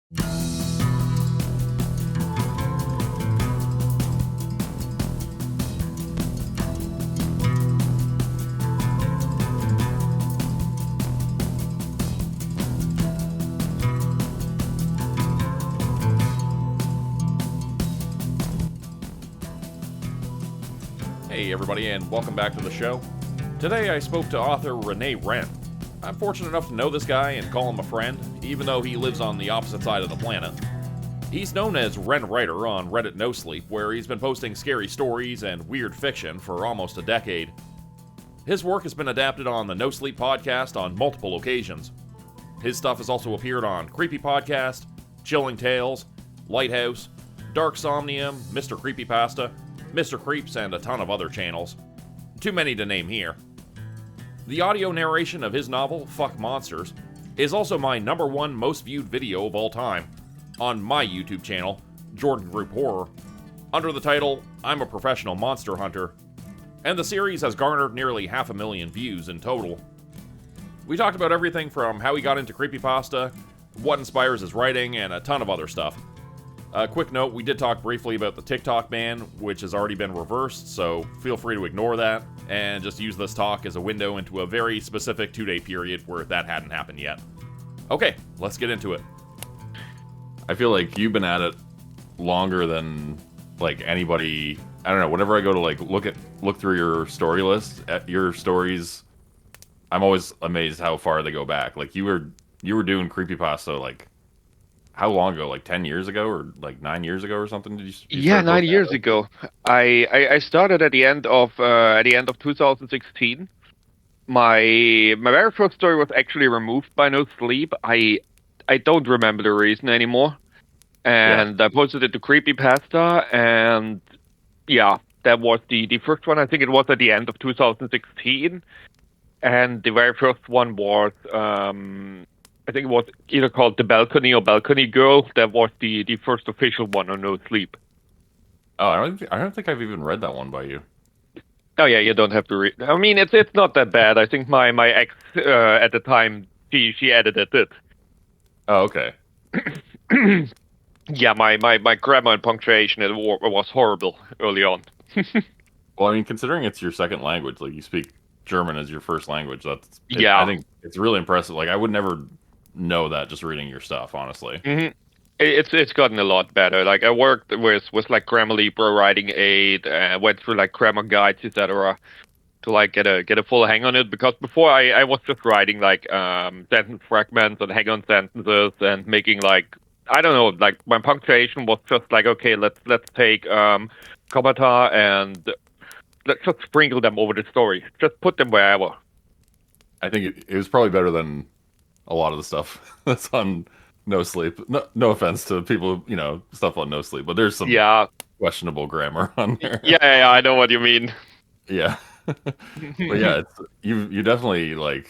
Hey everybody, and welcome back to the show. Today I spoke to author Rene Rehn. I'm fortunate enough to know this guy and call him a friend, even though he lives on the opposite side of the planet. He's known as Rene Writer on Reddit Nosleep, where he's been posting scary stories and weird fiction for almost a decade. His work has been adapted on the Nosleep Podcast on multiple occasions. His stuff has also appeared on Mrcreepypasta, Chilling Tales, Lighthouse, Dark Somnium, Mrcreepypasta, Mr. Creeps, and a ton of other channels. Too many to name here. The audio narration of his novel, Fuck Monsters, is also my #1 most viewed video of all time, on my YouTube channel, Grupe Horror, under the title, I'm a Professional Monster Hunter, and the series has garnered nearly 500,000 views in total. We talked about everything from how he got into creepypasta, what inspires his writing, and a ton of other stuff. A quick note, we did talk briefly about the TikTok ban, which has already been reversed, so feel free to ignore that, and just use this talk as a window into a very specific 2-day period where that hadn't happened yet. Okay, let's get into it. I feel like you've been at it longer than, like, anybody. I don't know, whenever I go to, like, look through your story list, at your stories, I'm always amazed how far they go back. Like, you were doing creepypasta, like, how long ago? Like 10 years ago, or like 9 years ago, or something? Did you yeah, 9 years ago. I started at the end of 2016. My very first story was actually removed by Nosleep. I don't remember the reason anymore, and I posted it to Mrcreepypasta, and yeah, that was the first one. I think it was at the end of 2016, and the very first one was I think it was either called The Balcony or Balcony Girl. That was the first official one on Nosleep. Oh, I don't think I've even read that one by you. Oh yeah, you don't have to read. I mean, it's not that bad. I think my ex at the time she edited it. Oh, okay. Yeah, my grammar and punctuation was horrible early on. Well, I mean, considering it's your second language, like you speak German as your first language, yeah. I think it's really impressive. Like, I would never know that just reading your stuff, honestly. Mm-hmm. It's gotten a lot better. Like, I worked with like Grammarly, Pro Writing Aid, went through like grammar guides, etc., to like get a full hang on it. Because before I was just writing like sentence fragments and hang on sentences and making like, I don't know, like my punctuation was just like, okay, let's take kommata and let's just sprinkle them over the story. Just put them wherever. I think it was probably better than a lot of the stuff that's on Nosleep. No offense to people, stuff on Nosleep, but there's some questionable grammar on there. Yeah, I know what you mean. Yeah. But yeah, you definitely, like,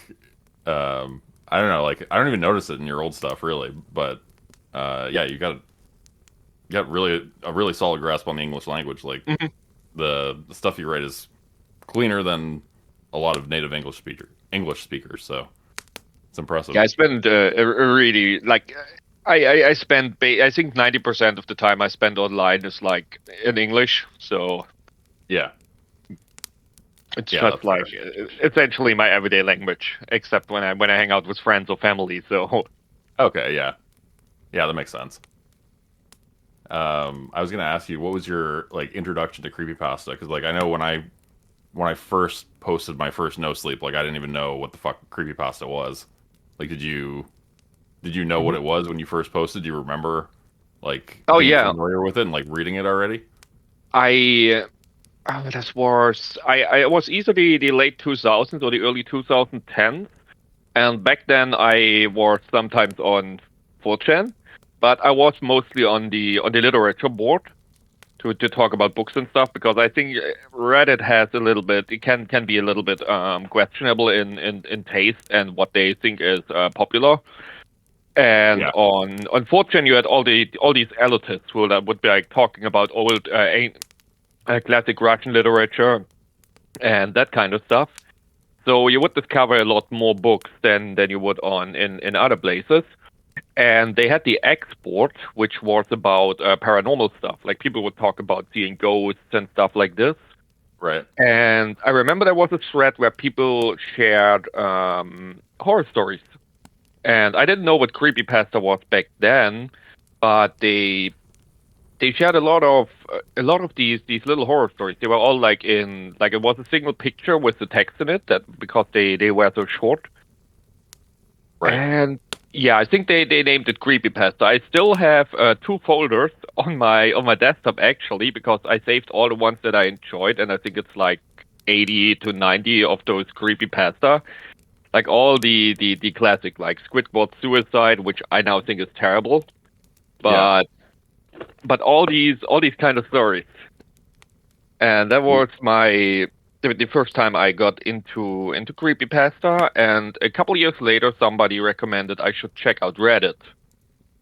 I don't know, like, I don't even notice it in your old stuff, really, but yeah, you got a really solid grasp on the English language. Like, the stuff you write is cleaner than a lot of native English speakers, so it's impressive. Yeah, I spend really, like, I spend, I think 90% of the time I spend online is like in English, so yeah, it's just like essentially my everyday language, except when I hang out with friends or family. So okay, yeah, that makes sense. I was gonna ask you, what was your, like, introduction to creepypasta? Because, like, I know when I first posted my first Nosleep, like, I didn't even know what the fuck creepypasta was. Like, did you know what it was when you first posted? Do you remember, like, being familiar with it and, like, reading it already? I was either the late 2000s or the early 2010s, and back then I was sometimes on 4chan, but I was mostly on the literature board to talk about books and stuff, because I think Reddit has a little bit, it can be a little bit questionable in taste and what they think is popular. And on 4chan you had all these elitists who would be like talking about old classic Russian literature and that kind of stuff. So you would discover a lot more books than you would in other places. And they had the export, which was about paranormal stuff. Like people would talk about seeing ghosts and stuff like this. Right. And I remember there was a thread where people shared horror stories. And I didn't know what creepypasta was back then, but they shared a lot of these little horror stories. They were all like it was a single picture with the text in it that because they were so short. Right. And yeah, I think they named it Creepypasta. I still have 2 folders on my desktop actually because I saved all the ones that I enjoyed, and I think it's like 80 to 90 of those Creepypasta. Like all the classic, like Squidward Suicide, which I now think is terrible, but all these kind of stories, and that was the first time I got into creepypasta. And a couple years later, somebody recommended I should check out Reddit,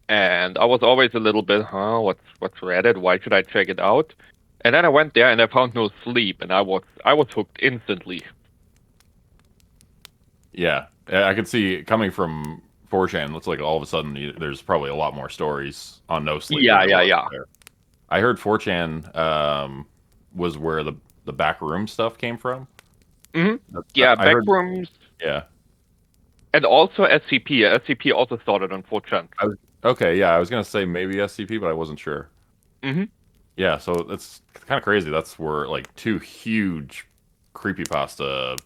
and I was always a little bit, what's Reddit? Why should I check it out? And then I went there and I found Nosleep, and I was hooked instantly. Yeah, I could see coming from 4chan. Looks like all of a sudden there's probably a lot more stories on Nosleep. Yeah. I heard 4chan was where the back room stuff came from. Mm-hmm. Yeah, backrooms. Yeah, and also SCP. SCP also started on 4chan. Okay, yeah, I was gonna say maybe SCP, but I wasn't sure. Mm-hmm. Yeah, so it's kind of crazy. That's where like 2 huge creepypasta,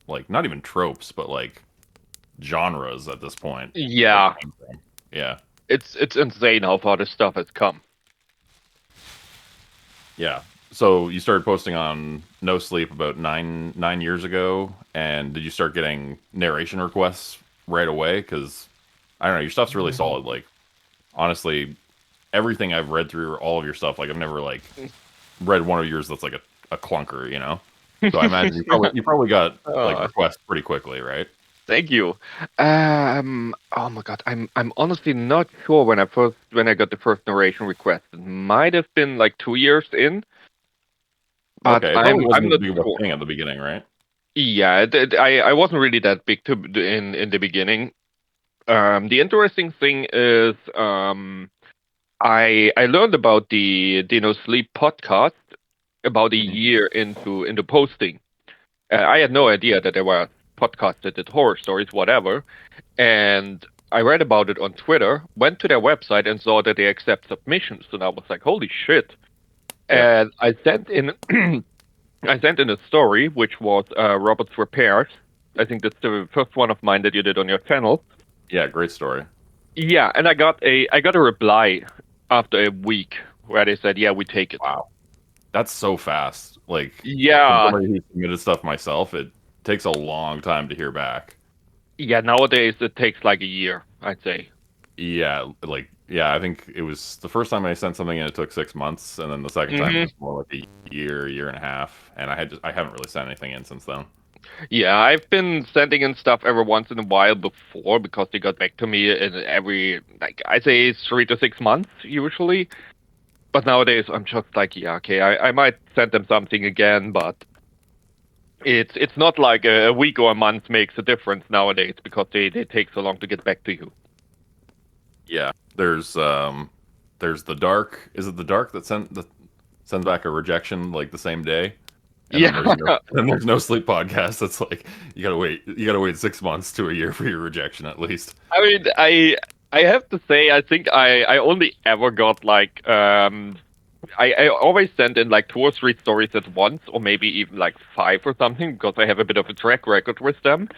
like not even tropes, but like genres at this point. Yeah. Yeah. It's insane how far this stuff has come. Yeah. So you started posting on Nosleep about nine years ago, and did you start getting narration requests right away? Because I don't know, your stuff's really solid. Like honestly, everything I've read through all of your stuff, like I've never like read one of yours that's like a clunker, you know. So I imagine you probably got like requests pretty quickly, right? Thank you. Oh my god, I'm honestly not sure when I got the first narration request. It might have been like 2 years in. But okay, I'm not big sure. thing at the beginning, right? Yeah, I wasn't really that big in the beginning. The interesting thing is I learned about the Nosleep podcast about a year into posting. I had no idea that there were podcasts that did horror stories, whatever. And I read about it on Twitter, went to their website and saw that they accept submissions. And I was like, holy shit. Yeah. And I sent in a story, which was Robert's Repairs. I think that's the first one of mine that you did on your channel. Yeah, great story. Yeah, and I got a reply after a week where they said, yeah, we take it. Wow. That's so fast. Like, yeah, somebody who submitted stuff myself, it takes a long time to hear back. Yeah, nowadays it takes like a year, I'd say. Yeah, I think it was the first time I sent something and it took 6 months, and then the second time it was more like a year and a half, and I haven't really sent anything in since then. Yeah, I've been sending in stuff every once in a while before because they got back to me in every, like, I say 3 to 6 months usually. But nowadays I'm just like, yeah, okay, I might send them something again, but it's not like a week or a month makes a difference nowadays because they take so long to get back to you. Yeah, there's the Dark. Is it the Dark that sends back a rejection like the same day? And then there's Nosleep Podcast. That's like you gotta wait 6 months to a year for your rejection at least. I mean, I have to say, I think I only ever got like I always send in like 2 or 3 stories at once, or maybe even like 5 or something, because I have a bit of a track record with them.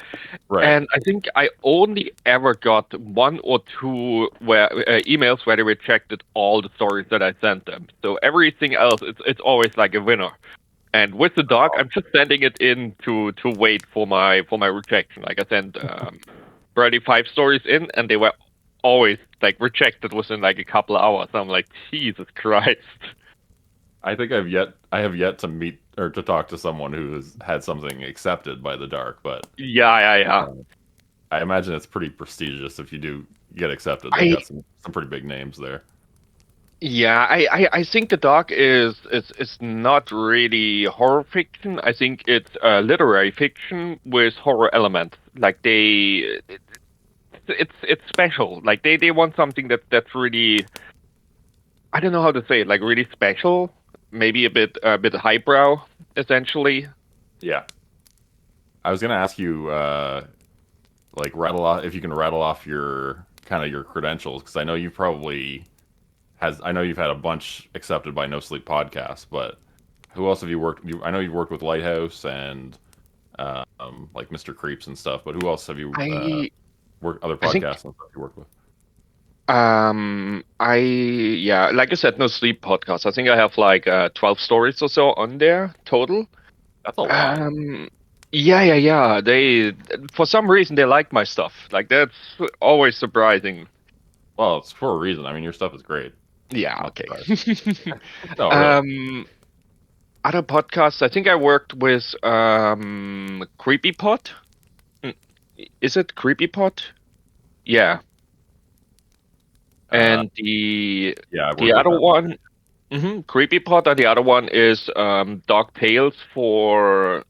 Right. And I think I only ever got 1 or 2 emails where they rejected all the stories that I sent them. So everything else, it's always like a winner. And with the Dark, I'm just sending it in to wait for my rejection. Like I sent 35 stories in, and they were always like rejected within like a couple of hours. I'm like, Jesus Christ. I think I have yet to meet or to talk to someone who has had something accepted by the Dark, but yeah. I imagine it's pretty prestigious if you do get accepted. They got some pretty big names there. Yeah, I think the Dark is not really horror fiction. I think it's literary fiction with horror elements. Like they it's special. Like they want something that's really, I don't know how to say it, like really special, maybe a bit highbrow, essentially. Yeah. I was gonna ask you, like rattle off if you can rattle off your kind of your credentials, because I know you probably I know you've had a bunch accepted by Nosleep Podcast, but who else have you worked? I know you've worked with Lighthouse and like Mrcreeps and stuff, but who else have you worked other I think podcasts and stuff you worked with? yeah, like I said, Nosleep Podcast. I think I have like 12 stories or so on there total. That's a lot. Yeah. They, for some reason, they like my stuff. Like that's always surprising. Well, it's for a reason. I mean, your stuff is great. Yeah, I'm okay. No, really. Other podcasts. I think I worked with Creepypod. Is it Creepypod? Yeah. And the Yeah, the other one, Creepypod, and the other one is Dark Tales for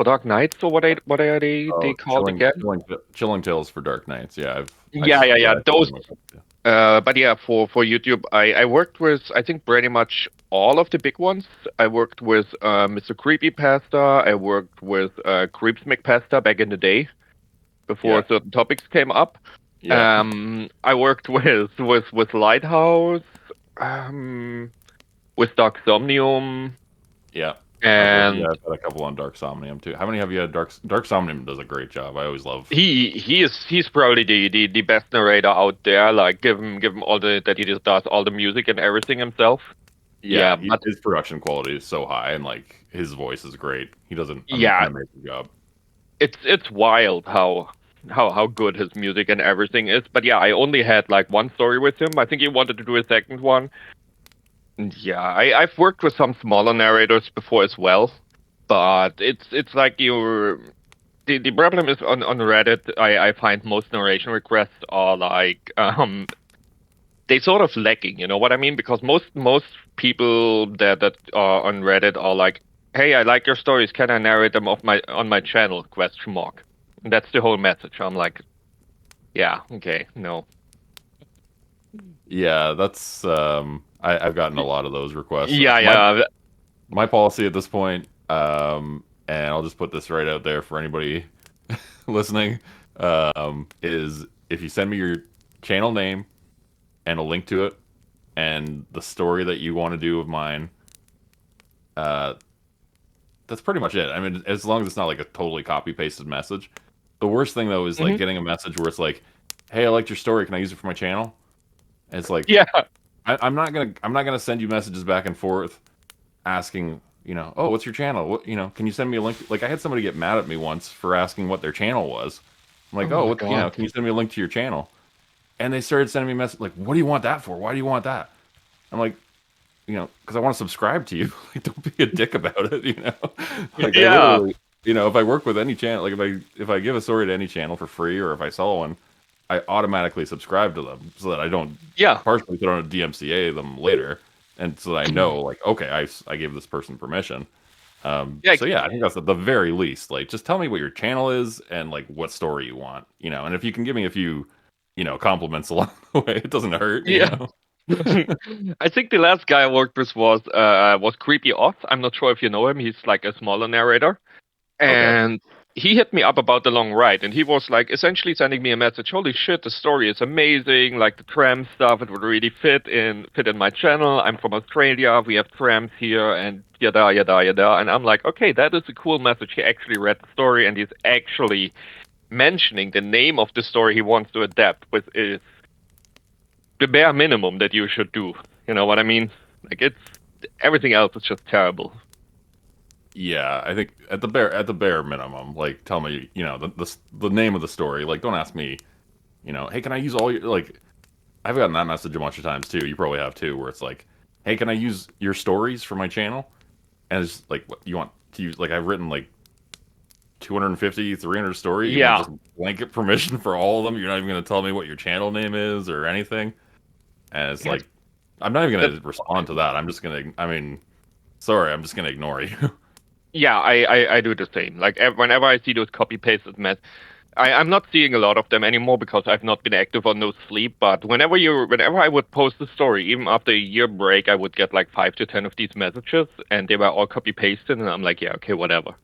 Dark Nights, or what are they called again? Chilling Tales for Dark Nights. Yeah, Yeah. Those. But yeah, for YouTube, I worked with, I think, pretty much all of the big ones. I worked with Mrcreepypasta. I worked with Creepsmcpasta back in the day, before certain topics came up. Yeah. I worked with Lighthouse, with Dark Somnium, Yeah. and I've had a couple on Dark Somnium too. How many have you had? Dark Somnium does a great job. I always love. he's probably the best narrator out there. Like give him all that he just does all the music and everything himself. Yeah, his production quality is so high, and like his voice is great. He does an amazing job. It's wild how good his music and everything is. But yeah, I only had like one story with him. I think he wanted to do a second one. And yeah, I've worked with some smaller narrators before as well, but it's like the problem is on Reddit. I find most narration requests are like they sort of lacking. You know what I mean? Because most people that are on Reddit are like, "Hey, I like your stories. Can I narrate them on my channel?" Question mark. And that's the whole message. I'm like, yeah, okay, no. Yeah, that's I've gotten a lot of those requests. Yeah. My policy at this point, and I'll just put this right out there for anybody listening, is if you send me your channel name and a link to it and the story that you want to do of mine, that's pretty much it. I mean, as long as it's not like a totally copy pasted message. The worst thing though is like getting a message where it's like, "Hey, I liked your story. Can I use it for my channel?" And it's like, yeah, I'm not gonna send you messages back and forth asking, "Oh, what's your channel? What, can you send me a link?" Like I had somebody get mad at me once for asking what their channel was. I'm like, "Oh, can you send me a link to your channel?" And they started sending me messages like, "What do you want that for? Why do you want that?" I'm like, because I want to subscribe to you. Like, don't be a dick about it, Like, yeah. if I work with any channel, like if I give a story to any channel for free, or if I sell one, I automatically subscribe to them so that I don't partially put on a DMCA them later, and so that I know, like, okay, I gave this person permission. So yeah, I think that's at the very least. Like, just tell me what your channel is and like what story you want, and if you can give me a few, compliments along the way, it doesn't hurt. I think the last guy I worked with was Creepy Off. I'm not sure if you know him. He's like a smaller narrator. And he hit me up about the long ride, and he was like essentially sending me a message. Holy shit, the story is amazing! Like the tram stuff, it would really fit in my channel. I'm from Australia. We have trams here, and yada yada yada. And I'm like, okay, that is a cool message. He actually read the story, and he's actually mentioning the name of the story he wants to adapt, which is the bare minimum that you should do. You know what I mean? Like everything else is just terrible. Yeah, I think at the bare minimum, like tell me, the name of the story. Like, don't ask me, hey, can I use all your like? I've gotten that message a bunch of times too. You probably have too, where it's like, hey, can I use your stories for my channel? And it's like, what you want to use? Like, I've written like 250, 300 stories. You want just blanket permission for all of them. You're not even going to tell me what your channel name is or anything. And it's like, I'm not even going to respond to that. I'm just going to. Sorry, I'm just going to ignore you. Yeah, I do the same. Like whenever I see those copy pasted I'm not seeing a lot of them anymore because I've not been active on Nosleep. But whenever I would post a story, even after a year break, I would get like 5 to 10 of these messages, and they were all copy pasted, and I'm like, yeah, okay, whatever.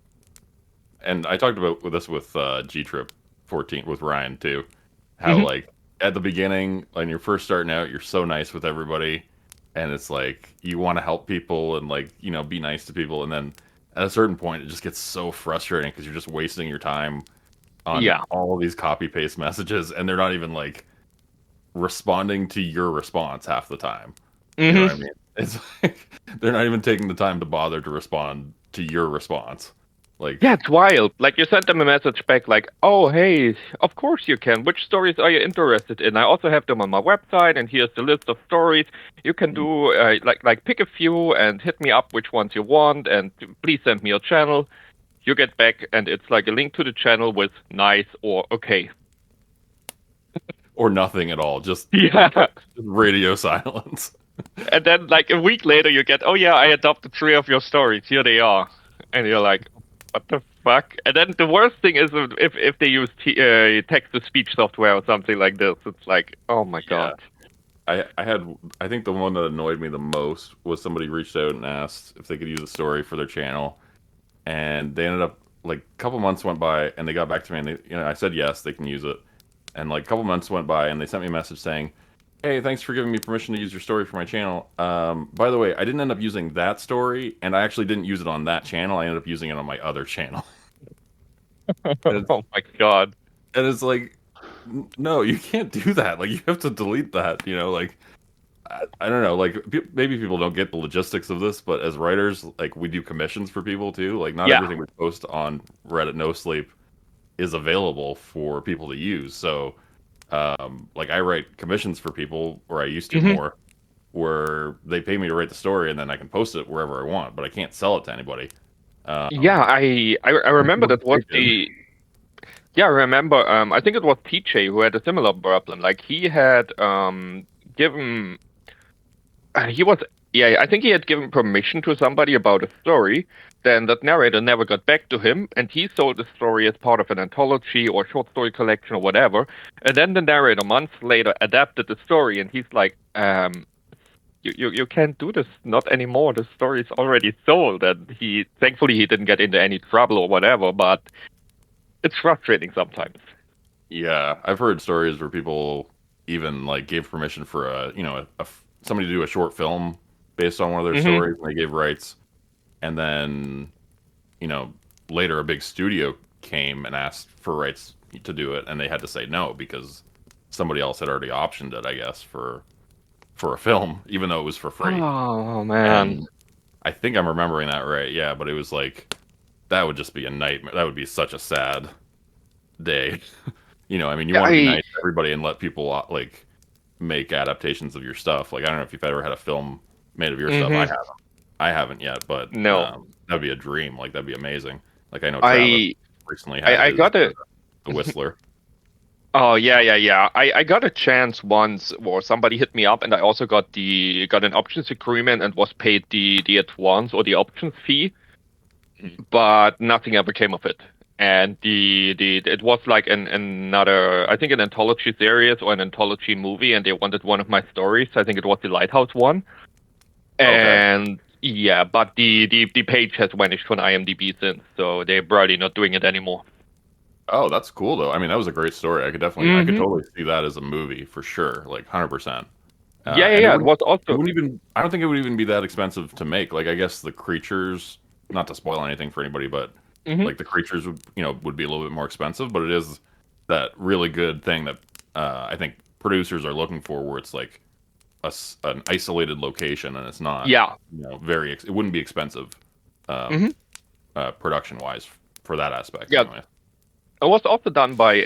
And I talked about this with G Trip 14 with Ryan too. How like at the beginning, when you're first starting out, you're so nice with everybody, and it's like you want to help people and like be nice to people, and then at a certain point, it just gets so frustrating because you're just wasting your time on Yeah. all these copy paste messages, and they're not even like responding to your response half the time. You know what I mean? It's like they're not even taking the time to bother to respond to your response. Like, Yeah, it's wild. Like you sent them a message back like, "Oh, hey, of course you can. Which stories are you interested in? I also have them on my website, and here's the list of stories. You can do like pick a few and hit me up which ones you want, and please send me your channel." You get back, and it's like a link to the channel with nice or okay. or nothing at all, just Yeah. radio silence. And then like a week later, you get, "Oh yeah, I adopted 3 of your stories. Here they are," and you're like, what the fuck? And then the worst thing is if they use text-to-speech software or something like this. It's like, oh my god. I think the one that annoyed me the most was somebody reached out and asked if they could use a story for their channel, and they ended up like a couple months went by and they got back to me and they, I said yes, they can use it, and like a couple months went by and they sent me a message saying, "Hey, thanks for giving me permission to use your story for my channel. By the way, I didn't end up using that story, and I actually didn't use it on that channel. I ended up using it on my other channel." Oh my god. And it's like, no, you can't do that. Like, you have to delete that. Like, I don't know. Like, maybe people don't get the logistics of this, but as writers, like, we do commissions for people too. Like, not Yeah. everything we post on Reddit No Sleep is available for people to use. So, like, I write commissions for people, or I used to more, where they pay me to write the story, and then I can post it wherever I want, but I can't sell it to anybody. Yeah, I remember that was the. Yeah, I remember. I think it was TJ who had a similar problem. Like he had given. He was. Yeah, I think he had given permission to somebody about a story. Then that narrator never got back to him, and he sold the story as part of an anthology or short story collection or whatever. And then the narrator months later adapted the story, and he's like, you can't do this, not anymore. The story is already sold, and thankfully he didn't get into any trouble or whatever. But it's frustrating sometimes. Yeah, I've heard stories where people even like gave permission for somebody to do a short film based on one of their stories, and they gave rights, and then later a big studio came and asked for rights to do it, and they had to say no because somebody else had already optioned it, I guess, for a film, even though it was for free. Oh man. And I think I'm remembering that right. Yeah, but it was like that would just be a nightmare. That would be such a sad day. I mean, you want to be nice to everybody and let people like make adaptations of your stuff. Like, I don't know if you've ever had a film made of your stuff. I haven't yet, but No. that'd be a dream. Like, that'd be amazing. Like, I know Travis recently had I got the Whistler. Oh yeah. I got a chance once where somebody hit me up, and I also got an options agreement and was paid the advance or the options fee, but nothing ever came of it. And it was like another, I think, an anthology series or an anthology movie, and they wanted one of my stories. I think it was the Lighthouse one. And yeah, but the page has vanished from IMDb since, so they're probably not doing it anymore. Oh, that's cool though. I mean, that was a great story. I could totally see that as a movie for sure, like 100%. Yeah. It was also. It wouldn't even. I don't think it would even be that expensive to make. Like, I guess the creatures, not to spoil anything for anybody, but like the creatures would be a little bit more expensive. But it is that really good thing that I think producers are looking for, where it's like an isolated location and it's not. Yeah. It wouldn't be expensive, production wise for that aspect. Yeah. Anyway. It was also done by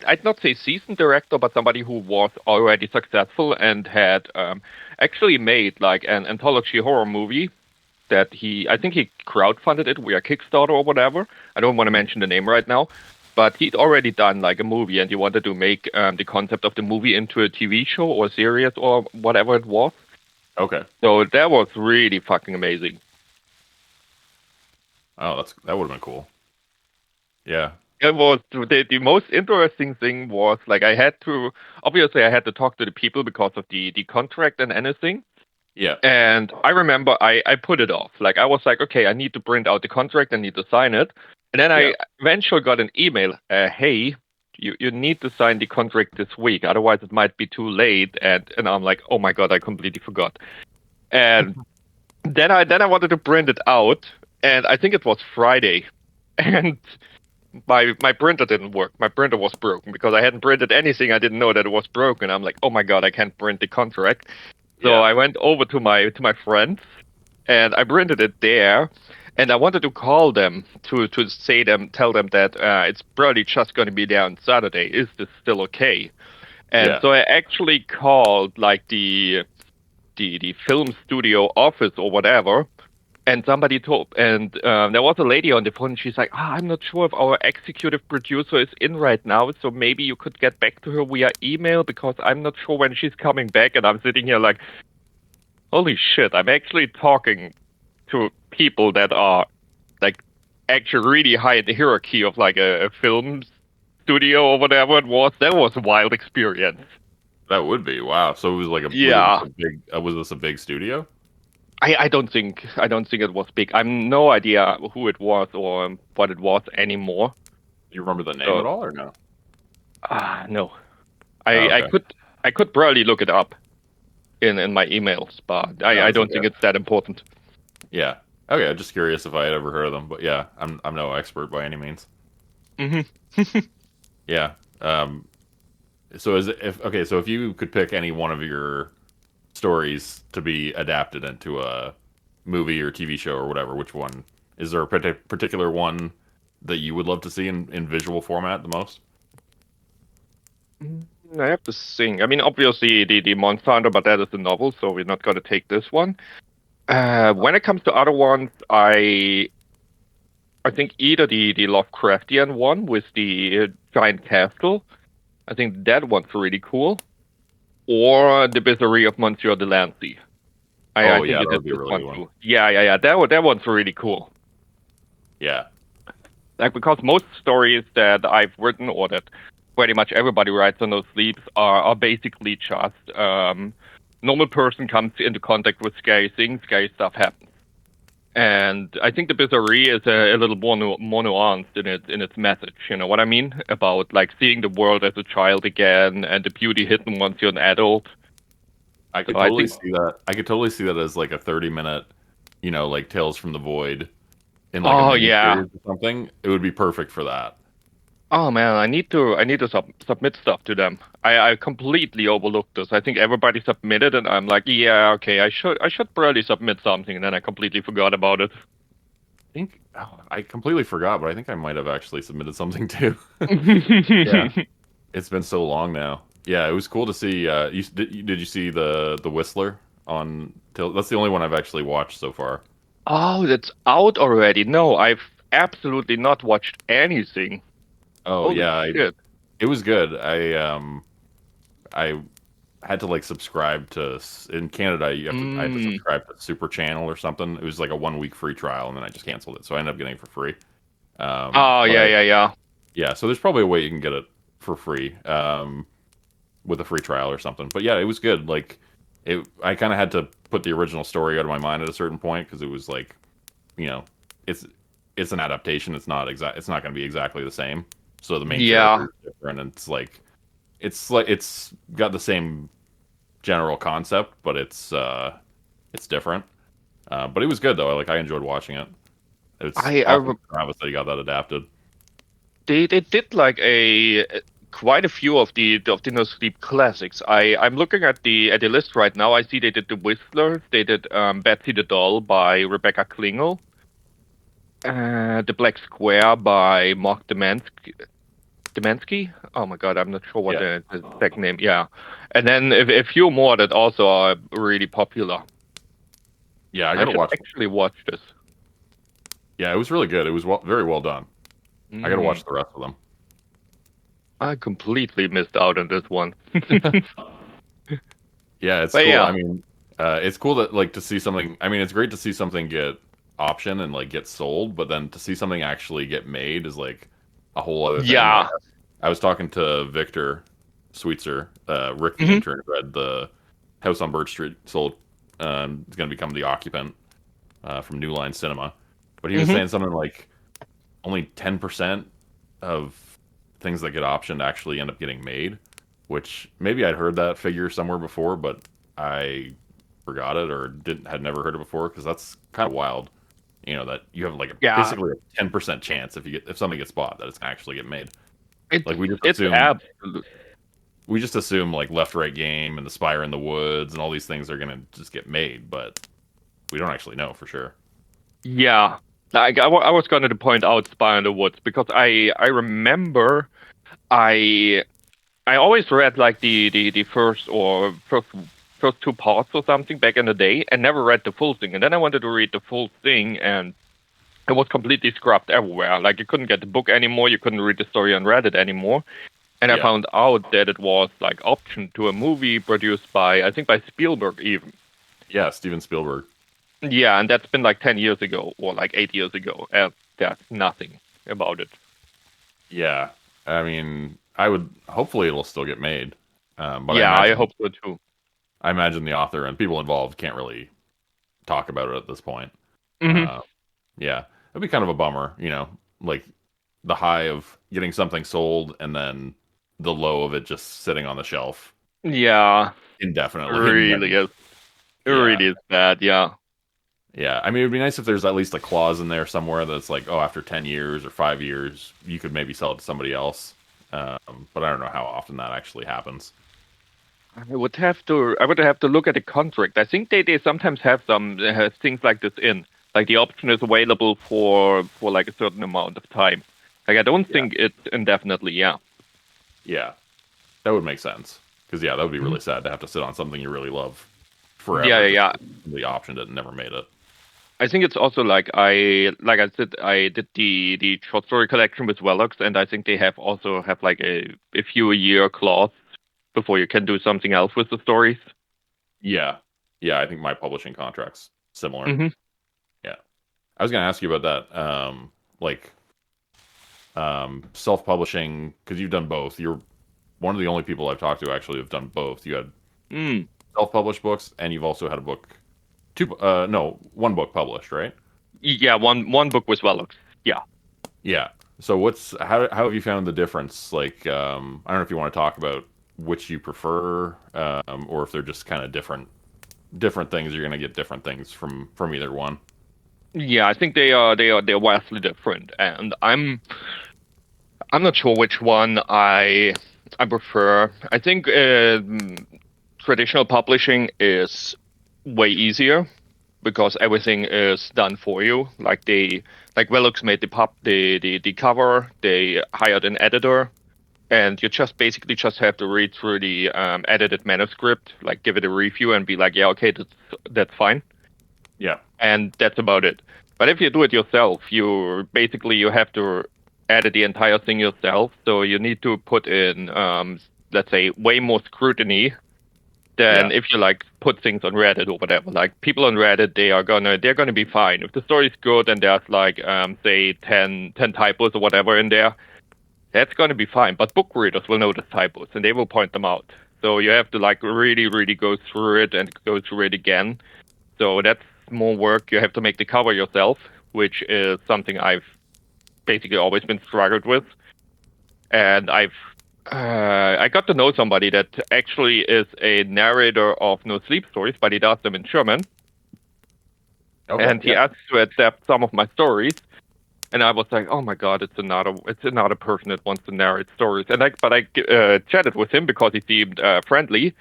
I'd not say seasoned director, but somebody who was already successful and had actually made like an anthology horror movie that I think he crowdfunded it via Kickstarter or whatever. I don't want to mention the name right now, but he'd already done like a movie, and he wanted to make the concept of the movie into a TV show or series or whatever it was. Okay. So that was really fucking amazing. Oh, that would have been cool. Yeah, It was the most interesting thing was like I had to obviously I had to talk to the people because of the contract and anything. Yeah. And I remember I put it off. Like I was like, okay, I need to print out the contract, I need to sign it. And then Yeah. I eventually got an email, hey, you need to sign the contract this week, otherwise it might be too late. And I'm like, oh my god, I completely forgot. And then I wanted to print it out, and I think it was Friday. And my printer didn't work. My printer was broken because I hadn't printed anything. I didn't know that it was broken. I'm like, oh my god, I can't print the contract. So Yeah. I went over to my friends, and I printed it there. And I wanted to call them to tell them that it's probably just going to be there on Saturday. Is this still okay? And Yeah. so I actually called like the film studio office or whatever. And somebody told, and there was a lady on the phone. And she's like, I'm not sure if our executive producer is in right now, so maybe you could get back to her via email because I'm not sure when she's coming back." And I'm sitting here like, holy shit, I'm actually talking to people that are like actually really high in the hierarchy of like a film studio or whatever it was. That was a wild experience. That would be wow. So it was like Yeah. was this a big studio? I don't think it was big. I have no idea who it was or what it was anymore. Do you remember the name So- at all or no? No. Oh, okay. I could probably look it up in my emails, but I don't think it's that important. Yeah. Okay, I'm just curious if I had ever heard of them, but yeah, I'm no expert by any means. Mm-hmm. Yeah. So if you could pick any one of your stories to be adapted into a movie or TV show or whatever, which one is there a particular one that you would love to see in visual format the most? I have to think. I mean, obviously the Monster Hunter, but that is a novel, so we're not going to take this one. When it comes to other ones, I think either the Lovecraftian one with the giant castle, I think that one's really cool, or the Bizarrerie of Monsieur Delancey. I think yeah, it that is would be a this really one good one. too. Yeah. That one's really cool. Yeah. Like because most stories that I've written or that pretty much everybody writes on those sleeps are basically just normal person comes into contact with scary things, scary stuff happens. And I think the Bizarrerie is a little more nuanced in its message. You know what I mean? About like seeing the world as a child again and the beauty hidden once you're an adult. I could So I totally think- see that. I could totally see that as like a 30-minute, like Tales from the Void in like Oh, a mini yeah. series or something. It would be perfect for that. Oh man, I need to submit stuff to them. I completely overlooked this. I think everybody submitted, and I'm like, yeah, okay, I should probably submit something, and then I completely forgot about it. I completely forgot, but I think I might have actually submitted something too. Yeah. It's been so long now. Yeah, it was cool to see. Did you see the Whistler on? That's the only one I've actually watched so far. Oh, that's out already. No, I've absolutely not watched anything. Oh Holy yeah, shit. it was good. I had to like subscribe to in Canada. I had to subscribe to Super Channel or something. It was like a 1 week free trial, and then I just canceled it. So I ended up getting it for free. Oh but yeah. yeah. So there's probably a way you can get it for free with a free trial or something. But yeah, it was good. Like I kind of had to put the original story out of my mind at a certain point because it was like, it's an adaptation. It's not It's not going to be exactly the same. So the main character is different, and it's got the same general concept, but it's different. But it was good though. I enjoyed watching it. It's awesome for Travis that he got that adapted. They did like quite a few of the Nosleep classics. I'm looking at the list right now. I see they did The Whistler. They did Betsy the Doll by Rebecca Klingel. The Black Square by Mark Demansky? Oh my god, I'm not sure what the exact name. Yeah, and then a few more that also are really popular. Yeah, I gotta actually watch this. Yeah, it was really good. It was very well done. I gotta watch the rest of them. I completely missed out on this one. Yeah, it's But cool. yeah. I mean, it's cool that to see something. I mean, it's great to see something get option and get sold, but then to see something actually get made is a whole other thing. Yeah. I was talking to Victor Sweetser, Rick the Mhm. intern, who read the House on Birch Street, sold. Is going to become the occupant from New Line Cinema, but he was Mhm. saying something like only 10% of things that get optioned actually end up getting made, which maybe I'd heard that figure somewhere before, but I forgot it or had never heard it before because that's kind of wild. You know that you have like Yeah. basically a 10% chance if something gets bought that it's gonna actually get made. It's Like it's absolute. we just assume like Left Right Game and The Spire in the Woods and all these things are gonna just get made, but we don't actually know for sure. Yeah. Like I was going to point out Spy in the Woods because I remember I I always read like the first two parts or something back in the day and never read the full thing. And then I wanted to read the full thing and it was completely scrubbed everywhere. Like you couldn't get the book anymore, you couldn't read the story on Reddit anymore. And I Yeah. found out that it was like optioned to a movie produced by I think by Spielberg even. Yeah, Steven Spielberg. Yeah, and that's been like 10 years ago or like 8 years ago. And there's nothing about it. Yeah, I mean, I would hopefully it'll still get made, but Yeah, I hope so too. I imagine the author and people involved can't really talk about it at this point. Hmm. Yeah, it'd be kind of a bummer, you know, like the high of getting something sold and then the low of it just sitting on the shelf Yeah, indefinitely. really is. It Yeah. really is bad, yeah. Yeah, I mean, it'd be nice if there's at least a clause in there somewhere that's like, oh, after 10 years or 5 years, you could maybe sell it to somebody else. But I don't know how often that actually happens. I would have to look at the contract. I think they sometimes have some things like this in. Like the option is available for like a certain amount of time. Like I don't think it's indefinitely, yeah. Yeah, that would make sense. Because, yeah, that would be really sad to have to sit on something you really love forever. Yeah. The optioned it and never made it. I think it's also like I said I did the short story collection with Velox, and I think they also have like a few year clause before you can do something else with the stories. Yeah. Yeah, I think my publishing contract's similar. Mhm. Yeah. I was going to ask you about that. Like, self-publishing, because you've done both. You're one of the only people I've talked to actually who've done both. You had Mm. self-published books, and you've also had a book, one book published, right? Yeah, one book with Velox. Yeah. Yeah. So how have you found the difference? Like, I don't know if you want to talk about which you prefer, or if they're just kind of different things. You're gonna get different things from either one. Yeah, I think they're vastly different, and I'm not sure which one I prefer. I think traditional publishing is way easier because everything is done for you. Like Velox made the cover, they hired an editor, and you just basically just have to read through the edited manuscript, like give it a review and be like, yeah, okay, that's fine. Yeah. And that's about it. But if you do it yourself, you have to edit the entire thing yourself. So you need to put in, let's say, way more scrutiny than if you like put things on Reddit or whatever. Like people on Reddit, they're gonna be fine if the story's good and there's like say 10 typos or whatever in there. That's gonna be fine. But book readers will notice typos and they will point them out. So you have to like really, really go through it and go through it again. So that's more work. You have to make the cover yourself, which is something I've basically always been struggled with. And I got to know somebody that actually is a narrator of Nosleep stories, but he does them in German. Okay, and he asked to adapt some of my stories. And I was like, oh my god, it's another person that wants to narrate stories. And I chatted with him because he seemed friendly.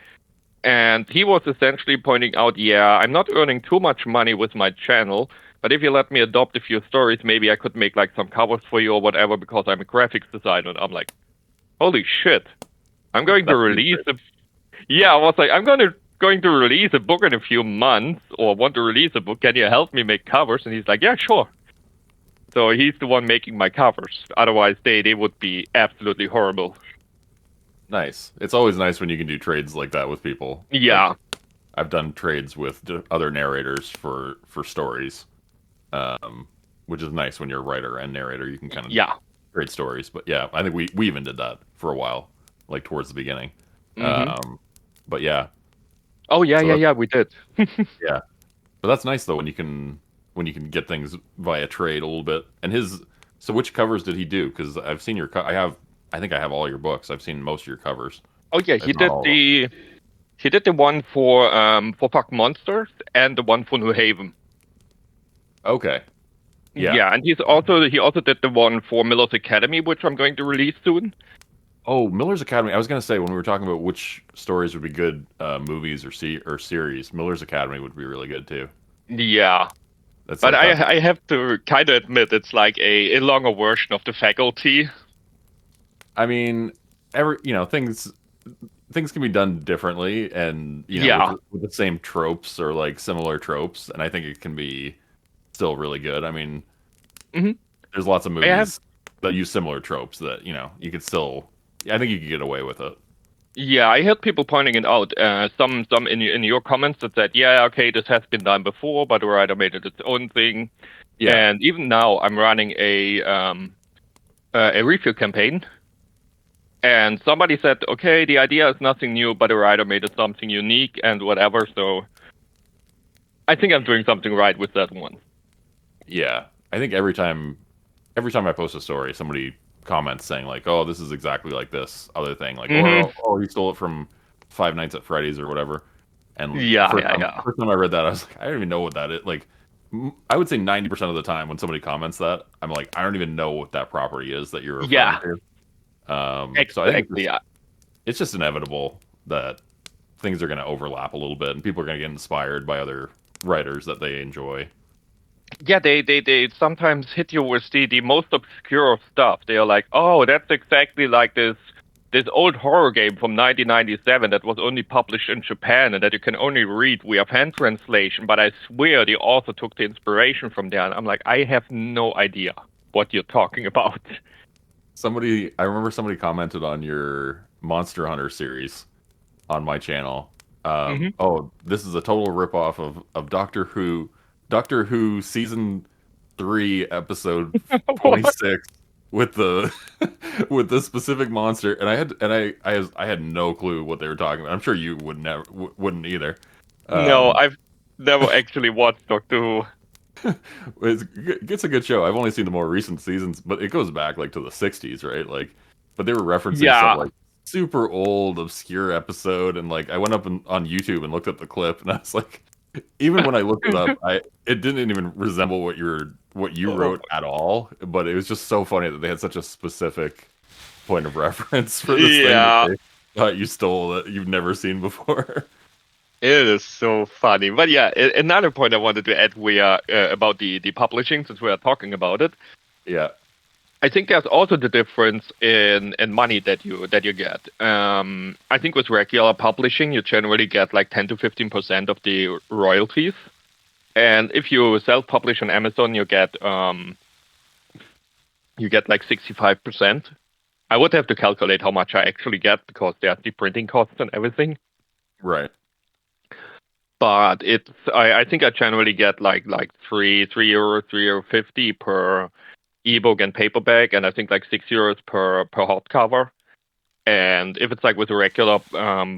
And he was essentially pointing out, yeah, I'm not earning too much money with my channel, but if you let me adopt a few stories, maybe I could make like some covers for you or whatever because I'm a graphics designer. And I'm like, holy shit, I'm going to release I was like, I'm going to release a book in a few months or want to release a book. Can you help me make covers? And he's like, yeah, sure. So he's the one making my covers. Otherwise, they would be absolutely horrible. Nice. It's always nice when you can do trades like that with people. Yeah. Like, I've done trades with other narrators for stories, which is nice when you're a writer and narrator. You can kind of great stories. But yeah, I think we even did that for a while, like towards the beginning. Hmm. But yeah, Oh yeah, so yeah, yeah. We did. yeah, but that's nice though when you can get things via trade a little bit. And so which covers did he do? Because I've seen I think I have all your books. I've seen most of your covers, Oh yeah, if not all of them. he did the one for Fuck Monsters and the one for New Haven. Okay, yeah. Yeah, and he also did the one for Miller's Academy, which I'm going to release soon. Oh, Miller's Academy. I was gonna say when we were talking about which stories would be good movies or series, Miller's Academy would be really good too. Yeah, That's but like that. I have to kind of admit it's like a longer version of the Faculty. I mean, things can be done differently, and Yeah. with the same tropes or like similar tropes, and I think it can be still really good. I mean, Hmm. there's lots of I have. movies that use similar tropes that you could still. I think you could get away with it. Yeah, I heard people pointing it out. Some in your comments that said, yeah, okay, this has been done before, but the writer made it its own thing. Yeah. And even now, I'm running a review campaign, and somebody said, okay, the idea is nothing new, but the writer made it something unique and whatever. So I think I'm doing something right with that one. Yeah, I think every time I post a story, somebody comments saying like, "Oh, this is exactly like this other thing," like, Hmm. or "Oh, he stole it from Five Nights at Freddy's or whatever." And Yeah, yeah, yeah. first time I read that, I was like, I don't even know what that is. Like, I would say 90% of the time when somebody comments that, I'm like, I don't even know what that property is that you're referring Yeah, to. So I think exactly. it's just inevitable that things are going to overlap a little bit, and people are going to get inspired by other writers that they enjoy. Yeah, they sometimes hit you with the most obscure stuff. They are like, oh, that's exactly like this old horror game from 1997 that was only published in Japan and that you can only read via fan translation. But I swear the author took the inspiration from there. And I'm like, I have no idea what you're talking about. I remember somebody commented on your Monster Hunter series on my channel. Hmm. Oh, this is a total ripoff of Doctor Who season 3 episode 26 with the with the specific monster, and I had no clue what they were talking about. I'm sure you wouldn't either. No, Um, I've never actually watched Doctor Who. it's a good show. I've only seen the more recent seasons, but it goes back like to the 60s, right? Like, but they were referencing some Yeah. like super old, obscure episode, and like I went up on YouTube and looked up the clip, and I was like, even when I looked it up, it didn't even resemble what you Oh, wrote at all. But it was just so funny that they had such a specific point of reference for this thing that yeah. they thought you stole that you've never seen before. It is so funny. But yeah, another point I wanted to add about the publishing, since we are talking about it. Yeah, I think there's also the difference in money that you get. I think with regular publishing, you generally get like 10 to 15% of the royalties, and if you self-publish on Amazon, you get like 65%. I would have to calculate how much I actually get because there's the printing costs and everything. right. But I think I generally get like €3, €3.50 per ebook and paperback, and I think like €6 per hardcover. And if it's like with a regular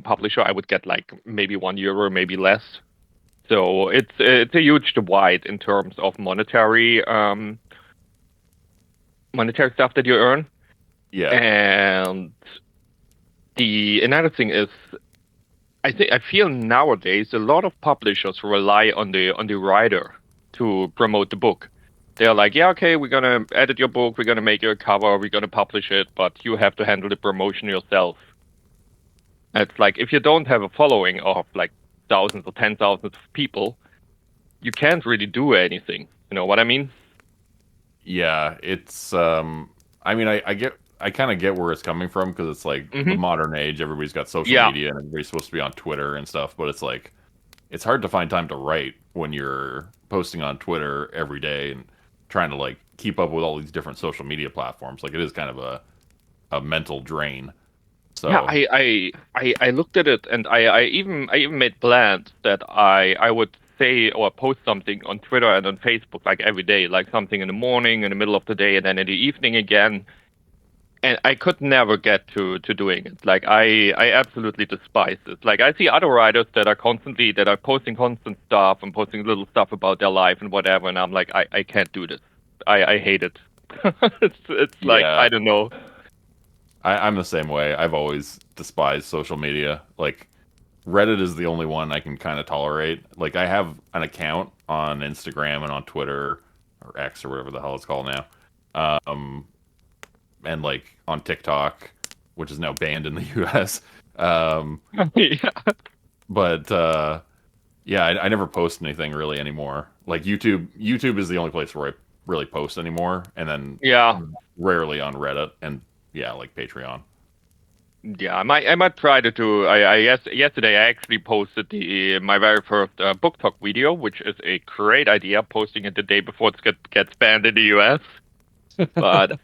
publisher, I would get like maybe €1, maybe less. So it's a huge divide in terms of monetary stuff that you earn. Yeah, And another thing is, I feel nowadays a lot of publishers rely on the writer to promote the book. They're like, yeah, okay, we're gonna edit your book, we're gonna make you a cover, we're gonna publish it, but you have to handle the promotion yourself. It's like if you don't have a following of like thousands or 10,000s of people, you can't really do anything. You know what I mean? yeah. It's I mean, I kind of get where it's coming from because it's like the Hmm. modern age. Everybody's got social Yeah. media and everybody's supposed to be on Twitter and stuff. But it's like it's hard to find time to write when you're posting on Twitter every day and trying to like keep up with all these different social media platforms. Like it is kind of a mental drain. Yeah, So I looked at it and I even made plans that I would say or post something on Twitter and on Facebook like every day, like something in the morning, in the middle of the day, and then in the evening again. and I could never get to doing it. Like I absolutely despise it. Like I see other writers that are posting constant stuff and posting little stuff about their life and whatever, and I'm like, I can't do this. I hate it. It's like Yeah, I don't know. I'm the same way. I've always despised social media. Like Reddit is the only one I can kind of tolerate. Like I have an account on Instagram and on Twitter or X or whatever the hell it's called now, and like on TikTok, which is now banned in the U.S. Um, Yeah. but yeah, I never post anything really anymore. Like YouTube is the only place where I really post anymore, and then Yeah. rarely on Reddit and yeah, like Patreon. Yeah, I might try to do. Yesterday I actually posted my very first book talk video, which is a great idea. Posting it the day before gets banned in the US, but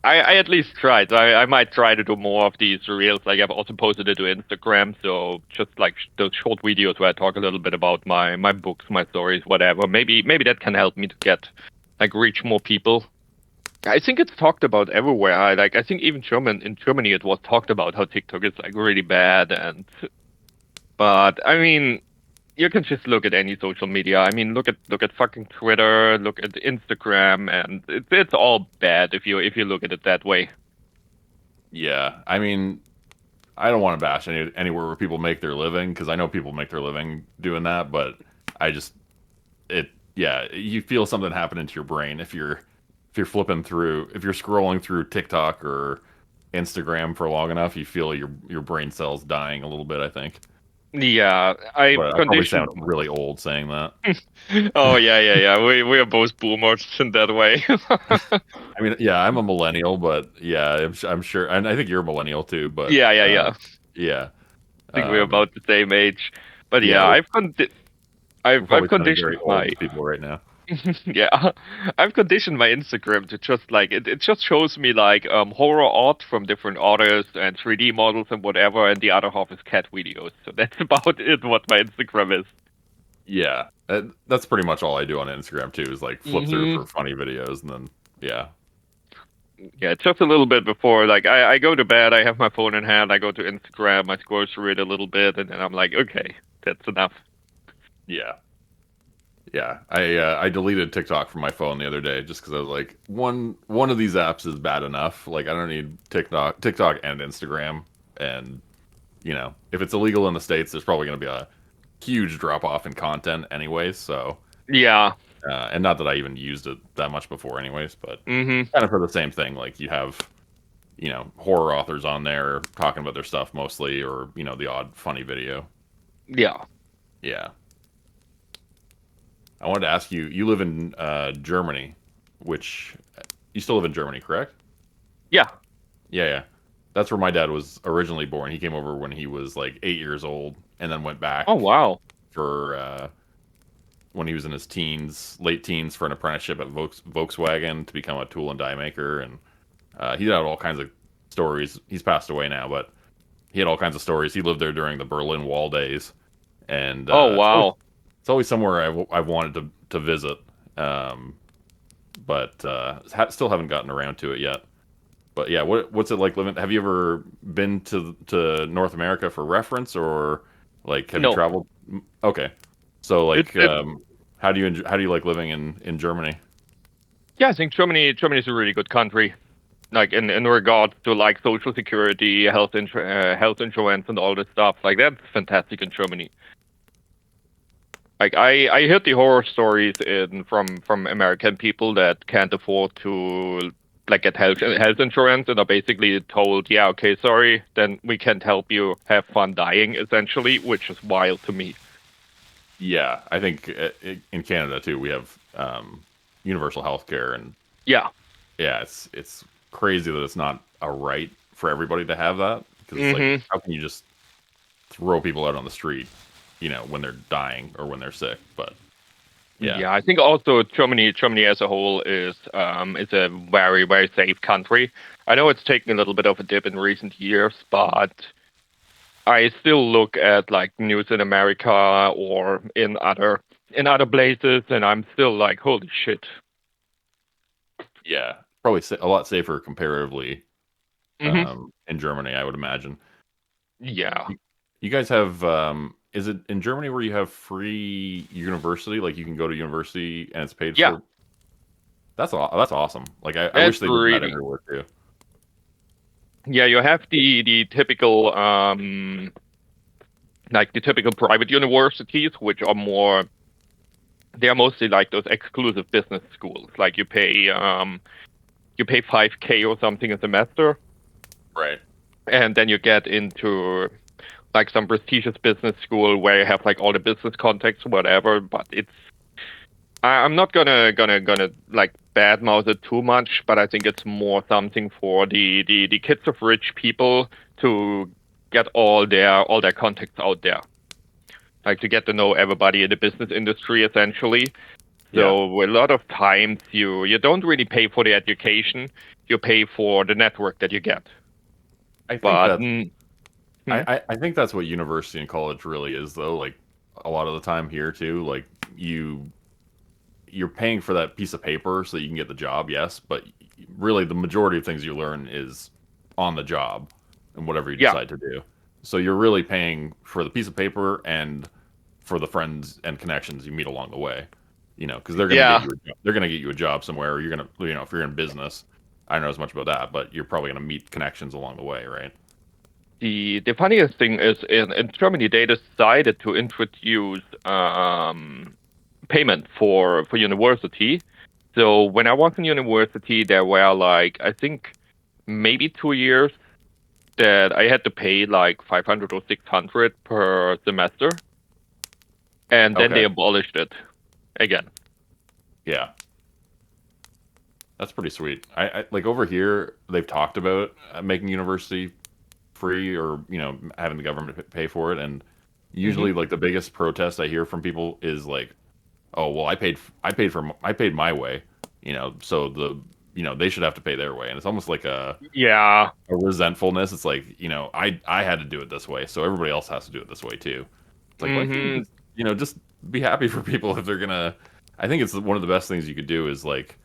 I at least tried. I might try to do more of these reels. Like I've also posted it to Instagram, so just like those short videos where I talk a little bit about my books, my stories, whatever. Maybe that can help me to get like reach more people. I think it's talked about everywhere. I think even in Germany it was talked about how TikTok is like really bad but I mean you can just look at any social media. I mean look at fucking Twitter, look at Instagram, and it's all bad if you look at it that way. Yeah, I mean, I don't want to bash anywhere where people make their living because I know people make their living doing that, but I just yeah, you feel something happen to your brain if you're flipping through if you're scrolling through TikTok or Instagram for long enough, you feel your brain cells dying a little bit, I think. Yeah, I've But I probably conditioned. sound really old saying that. Oh yeah. We are both boomers in that way. I mean, yeah, I'm a millennial, but yeah, I'm sure, and I think you're a millennial too. But Yeah. yeah, I think we're about the same age. But yeah, yeah, we're I've probably sounding very conditioned old my to people right now. yeah, I've conditioned my Instagram to just like it just shows me like horror art from different artists and 3D models and whatever, and the other half is cat videos. So that's about it. What my Instagram is. Yeah, that's pretty much all I do on Instagram too. Is like flip through Hmm. for funny videos, and then yeah, Yeah, just a little bit before. Like I go to bed, I have my phone in hand, I go to Instagram, I scroll through it a little bit, and then I'm like, okay, that's enough. yeah, yeah. I deleted TikTok from my phone the other day just because I was like, one of these apps is bad enough. Like I don't need TikTok and Instagram, and if it's illegal in the States, there's probably going to be a huge drop off in content anyways. So, Yeah. and not that I even used it that much before anyways, but Hmm. kind of for the same thing. Like you have, horror authors on there talking about their stuff mostly, or, the odd funny video. Yeah. Yeah. I wanted to ask you, you live in Germany, which you still live in Germany, correct? Yeah. Yeah, yeah. That's where my dad was originally born. He came over when he was like 8 years old and then went Oh back wow. for when he was in his late teens, for an apprenticeship at Volkswagen to become a tool and die maker. And he had all kinds of stories. He's passed away now, but he had all kinds of stories. He lived there during the Berlin Wall days, and Oh wow. it's always somewhere I've wanted to visit, but still haven't gotten around to it yet. But yeah, what's it like living? Have you ever been to North America for reference, or like have you No. traveled? Okay, so like, It how do you like living in Germany? Yeah, I think Germany is a really good country. Like in regards to like social security, health insurance, and all this stuff. Like that's fantastic in Germany. Like I heard the horror stories from American people that can't afford to like get health insurance and are basically told, yeah, okay, sorry, then we can't help you. Have fun dying, essentially, which is wild to me. Yeah, I think in Canada too we have universal health care, and Yeah. yeah, it's crazy that it's not a right for everybody to have that, because it's like, Hmm. how can you just throw people out on the street, when they're dying or when they're sick? But yeah, Yeah, I think also Germany as a whole is a very very safe country. I know it's taken a little bit of a dip in recent years, but I still look at like news in America or in other places, and I'm still like, holy shit. yeah, probably a lot safer comparatively Hmm. in Germany, I would imagine. Yeah. You guys have is it in Germany where you have free university? Like you can go to university and it's paid Yeah. for? That's awesome. Like I wish That's they did that really. everywhere too. Yeah, you have the typical like the typical private universities, which are more. They are mostly like those exclusive business schools. Like you pay 5K or something a semester, Right. and then you get into like some prestigious business school where you have like all the business contacts, whatever. But I'm not gonna like badmouth it too much, but I think it's more something for the kids of rich people to get all their contacts out there, like to get to know everybody in the business industry essentially. Yeah. So a lot of times you don't really pay for the education, you pay for the network that you get. I think But that I think that's what university and college really is though. Like a lot of the time here too, like you're paying for that piece of paper so that you can get the job, yes, but really the majority of things you learn is on the job and whatever you yeah, decide to do. So you're really paying for the piece of paper and for the friends and connections you meet along the way. You know, because they're going to get yeah. you they're going to get you a job somewhere. Or you're going to, you know, if you're in business, I don't know as much about that, but you're probably going to meet connections along the way, right? The funniest thing is in Germany they decided to introduce payment for university. So when I was in university, there were like I think maybe 2 years that I had to pay like 500 or 600 per semester, and then they Okay. abolished it again. Yeah. That's pretty sweet. I like over here they've talked about making university free or you know having the government pay for it, and Hmm. usually like the biggest protest I hear from people is like, oh well, I paid my way, you know, so you know they should have to pay their way, and it's almost like Yeah. a resentfulness. It's like you know I had to do it this way, so everybody else has to do it this way too. It's like why can't you Hmm. just you know just be happy for people if they're gonna. I think it's one of the best things you could do is like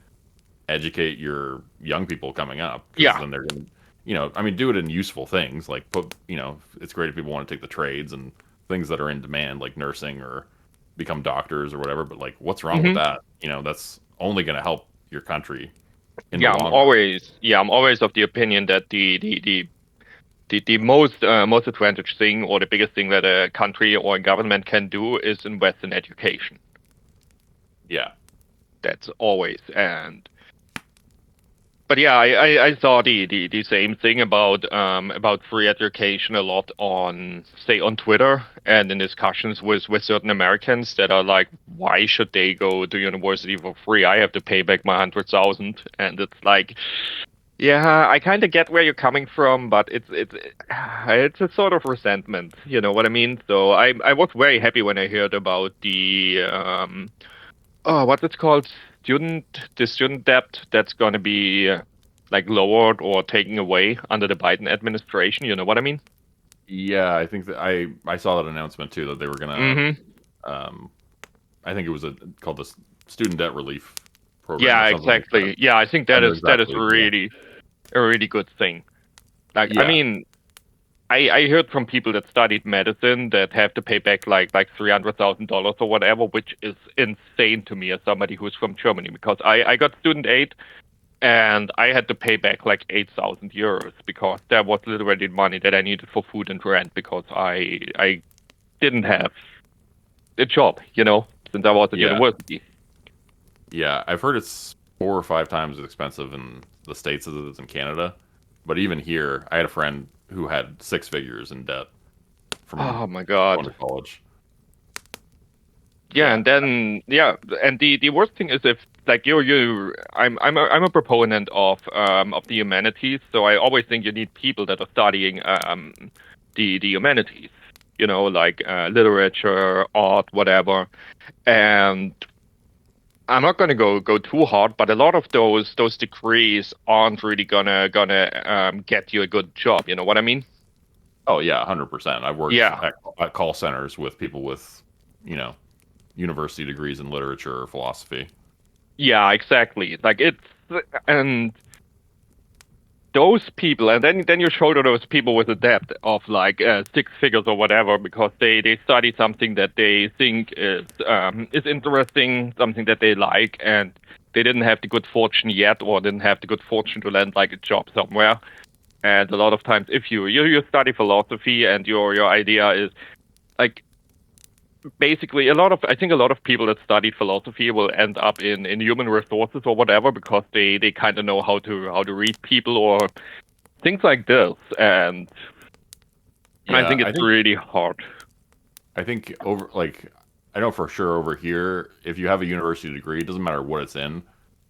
educate your young people coming up because Yeah. then they're going to, you know, I mean, do it in useful things like put, you know, it's great if people want to take the trades and things that are in demand like nursing or become doctors or whatever. But like, what's wrong with Hmm. that? You know, that's only going to help your country in the Yeah. long run. I'm always of the opinion that the most advantage thing or the biggest thing that a country or a government can do is invest in education. Yeah. That's always. And but yeah, I saw the same thing about free education a lot on say on Twitter and in discussions with certain Americans that are like, why should they go to university for free? I have to pay back my 100,000, and it's like, yeah, I kind of get where you're coming from, but it's a sort of resentment, you know what I mean? So I was very happy when I heard about the what's it called? The student debt that's going to be like lowered or taken away under the Biden administration. You know what I mean? Yeah. I think that I saw that announcement too that they were going Hmm. to, I think it was called the student debt relief program or Yeah, something like that. exactly. Yeah, I think I that know is exactly. Yeah. really a really good thing. Like, I Yeah. mean, I heard from people that studied medicine that have to pay back like $300,000 or whatever, which is insane to me as somebody who's from Germany because I got student aid and I had to pay back like 8,000 euros because that was literally the money that I needed for food and rent because I didn't have a job, you know, since I was at Yeah. university. Yeah, I've heard it's 4 or 5 times as expensive in the States as it is in Canada. But even here, I had a friend who had 6 figures in debt from Oh my going God. to college. Yeah, Yeah, and then yeah, and the worst thing is if like I'm a proponent of the humanities, so I always think you need people that are studying the humanities, you know, like literature, art, whatever. And I'm not gonna go too hard, but a lot of those degrees aren't really gonna get you a good job. You know what I mean? oh yeah, 100%. I've worked Yeah. at call centers with people with, you know, university degrees in literature or philosophy. Yeah, exactly. Like it's and those people, and then you show to those people with a debt of like 6 figures or whatever, because they study something that they think is interesting, something that they like, and they didn't have the good fortune yet, or didn't have the good fortune to land like a job somewhere. And a lot of times, if you study philosophy and your idea is like, basically, I think a lot of people that studied philosophy will end up in human resources or whatever, because they kind of know how to read people or things like this, and Yeah, I think it's really hard. I think I know for sure over here, if you have a university degree, it doesn't matter what it's in,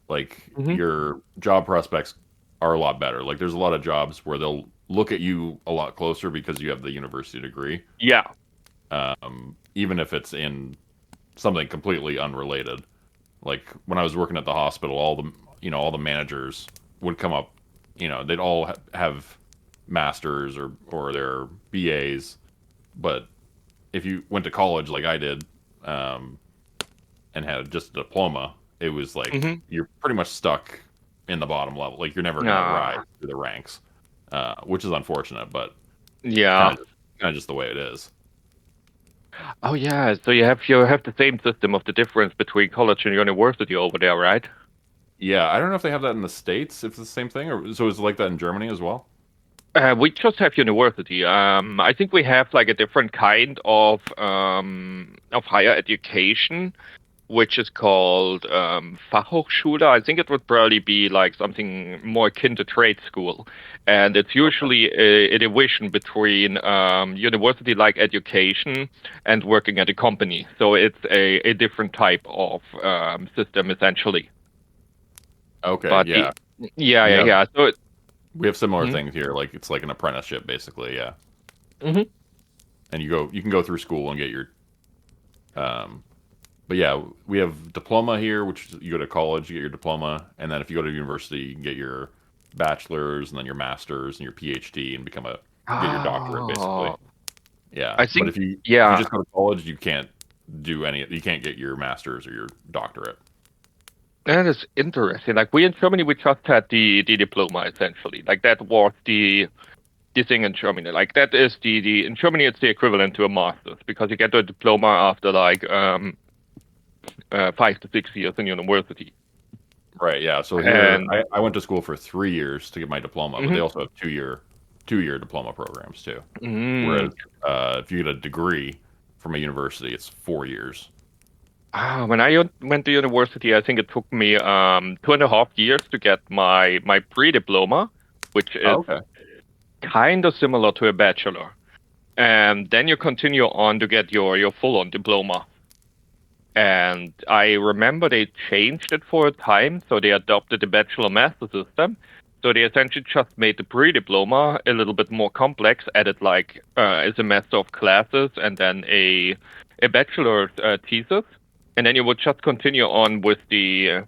like your job prospects are a lot better. Like there's a lot of jobs where they'll look at you a lot closer because you have the university degree. Yeah. Even if it's in something completely unrelated. Like when I was working at the hospital, all the managers would come up, they'd all have masters or their BAs, but if you went to college like I did, and had just a diploma, it was like you're pretty much stuck in the bottom level. Like you're never gonna rise through the ranks, which is unfortunate, but yeah, kind of just the way it is. Oh yeah, so you have the same system of the difference between college and university over there, right? Yeah, I don't know if they have that in the States, if it's the same thing, or so is it like that in Germany as well? We just have university. I think we have like a different kind of higher education, which is called Fachhochschule. I think it would probably be like something more akin to trade school, and it's usually a division between university-like education and working at a company. So it's a different type of system essentially. Okay, But yeah. yeah. So We have similar things here. Like it's like an apprenticeship, basically. Yeah. Mhm. And you can go through school and get your, but yeah, we have diploma here, which you go to college, you get your diploma, and then if you go to university, you can get your bachelor's and then your master's and your PhD and get your doctorate, basically. Yeah. I think But if you yeah. just go to college, you can't you can't get your master's or your doctorate. That is interesting. Like we in Germany, we just had the diploma essentially. Like that was the thing in Germany. Like that is the in Germany it's the equivalent to a master's, because you get a diploma after like 5 to 6 years in university. Right. Yeah. So here, I went to school for 3 years to get my diploma, but they also have 2-year diploma programs too. Whereas if you get a degree from a university, it's 4 years. When I went to university, I think it took me 2.5 years to get my pre-diploma, which is kind of similar to a bachelor. And then you continue on to get your full-on diploma. And I remember they changed it for a time, so they adopted the bachelor-master system. So they essentially just made the pre-diploma a little bit more complex, added like a semester of classes and then a bachelor's thesis. And then you would just continue on with the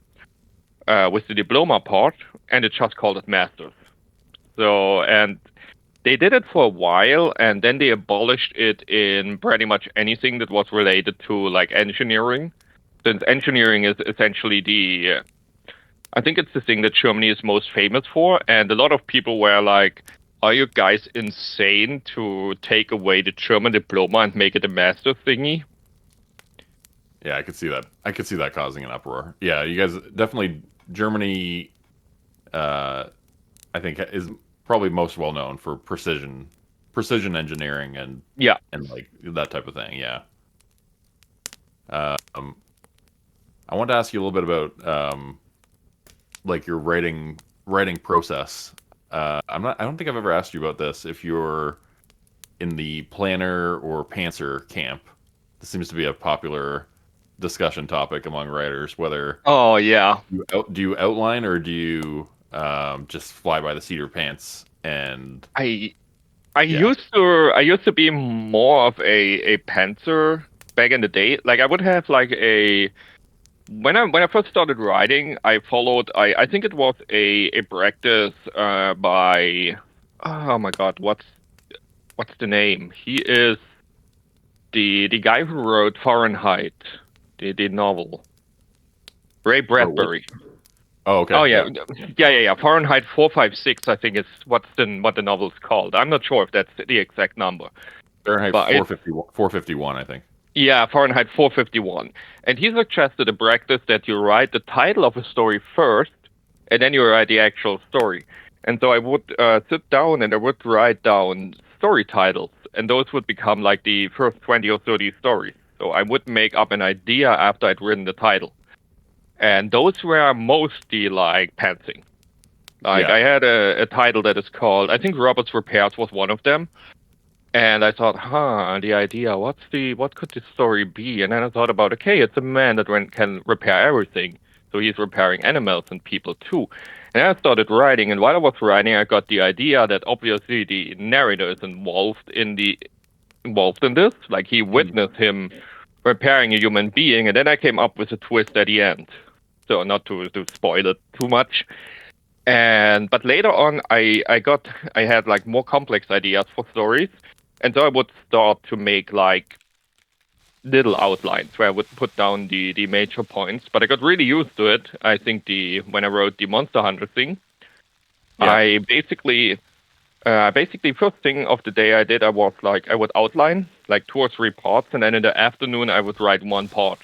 diploma part, and it just called it master's. So, and they did it for a while, and then they abolished it in pretty much anything that was related to like engineering. Since engineering is essentially I think it's the thing that Germany is most famous for, and a lot of people were like, "Are you guys insane to take away the German diploma and make it a master's thingy?" Yeah, I could see that. I could see that causing an uproar. Yeah, you guys definitely Germany. I think is probably most well known for precision engineering and like that type of thing. Yeah. I want to ask you a little bit about like your writing process. I don't think I've ever asked you about this. If you're in the planner or pantser camp, this seems to be a popular discussion topic among writers. Whether do you outline or do you just fly by the seat of your pants? And I used to be more of a pantser back in the day. Like I would have like when I first started writing, I followed I think it was a practice by oh my god, what's the name? He is the guy who wrote Fahrenheit, the novel. Ray Bradbury. Oh, okay. Oh yeah, yeah. Fahrenheit 456, I think, is what the novel's called. I'm not sure if that's the exact number, Fahrenheit but 451, I think. yeah, Fahrenheit 451. And he suggested a practice that you write the title of a story first, and then you write the actual story. And so I would sit down and I would write down story titles, and those would become like the first 20 or 30 stories. So I would make up an idea after I'd written the title. And those were mostly like pantsing. Like Yeah. I had a title that is called, I think Robert's Repairs was one of them. And I thought, the idea, what could this story be? And then I thought about, okay, it's a man that can repair everything. So he's repairing animals and people too. And I started writing, and while I was writing, I got the idea that obviously the narrator is involved in this. Like he witnessed him repairing a human being, and then I came up with a twist at the end. So not to spoil it too much. But later on, I had like more complex ideas for stories. And so I would start to make like little outlines where I would put down the major points. But I got really used to it. I think when I wrote the Monster Hunter thing, Yeah. I basically first thing of the day I did, I would outline like 2 or 3 parts, and then in the afternoon I would write 1 part.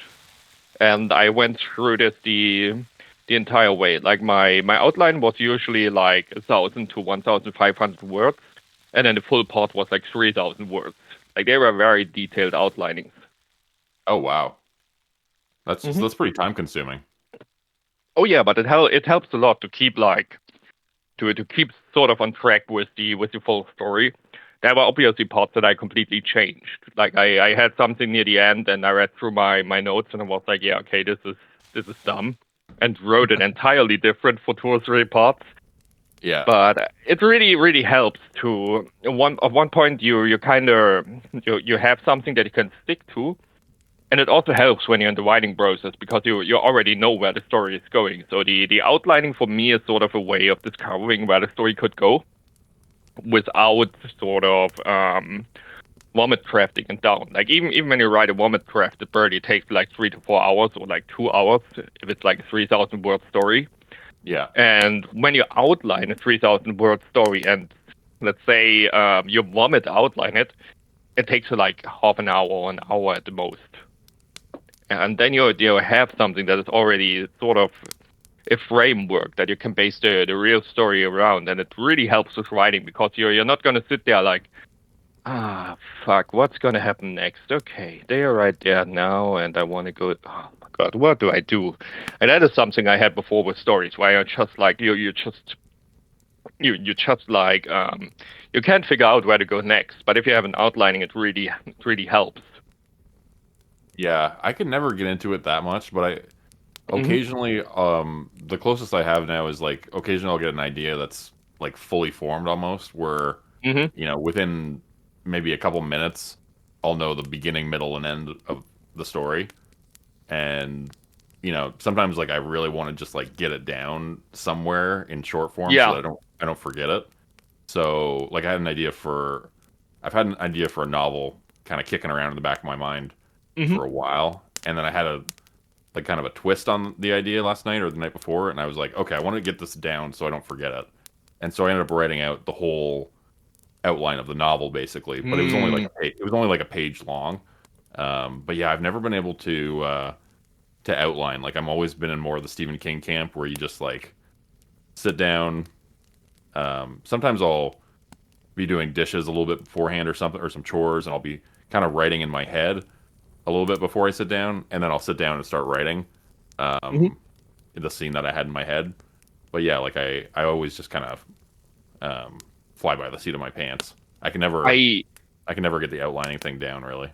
And I went through this the entire way. Like my outline was usually like 1,000 to 1,500 words. And then the full part was like 3,000 words. Like they were very detailed outlinings. Oh, wow. That's pretty time consuming. Oh yeah, but it helps a lot to keep like to keep sort of on track with the full story. There were obviously parts that I completely changed. Like I had something near the end, and I read through my notes, and I was like, yeah, okay, this is dumb, and wrote it entirely different for 2 or 3 parts. Yeah. But it really, really helps to at one point you kind of you have something that you can stick to, and it also helps when you're in the writing process because you already know where the story is going. So the outlining for me is sort of a way of discovering where the story could go, without sort of vomit crafting it down. Like even when you write a vomit crafted bird, it takes like 3 to 4 hours or like 2 hours if it's like a 3,000 word story. Yeah. And when you outline a 3,000 word story, and let's say you vomit outline it, it takes you like half an hour or an hour at the most. And then you have something that is already sort of a framework that you can base the real story around, and it really helps with writing because you're not going to sit there like, fuck, what's going to happen next? Okay, they are right there now, and I want to go, oh my god, what do I do? And that is something I had before with stories, where you're just like, you can't figure out where to go next, but if you have an outlining, it really helps. Yeah, I could never get into it that much, but occasionally, the closest I have now is like occasionally I'll get an idea that's like fully formed almost, where within maybe a couple minutes I'll know the beginning, middle, and end of the story, and sometimes like I really want to just like get it down somewhere in short form so that I don't forget it. So like I've had an idea for a novel kind of kicking around in the back of my mind for a while, and then I had a kind of a twist on the idea last night or the night before, and I was like, okay, I want to get this down so I don't forget it. And so I ended up writing out the whole outline of the novel basically, but it was only like a page long. But yeah, I've never been able to outline. Like I'm always been in more of the Stephen King camp where you just like sit down. Sometimes I'll be doing dishes a little bit beforehand or something, or some chores, and I'll be kind of writing in my head a little bit before I sit down, and then I'll sit down and start writing the scene that I had in my head. But yeah, like I always just kind of fly by the seat of my pants. I can never get the outlining thing down really.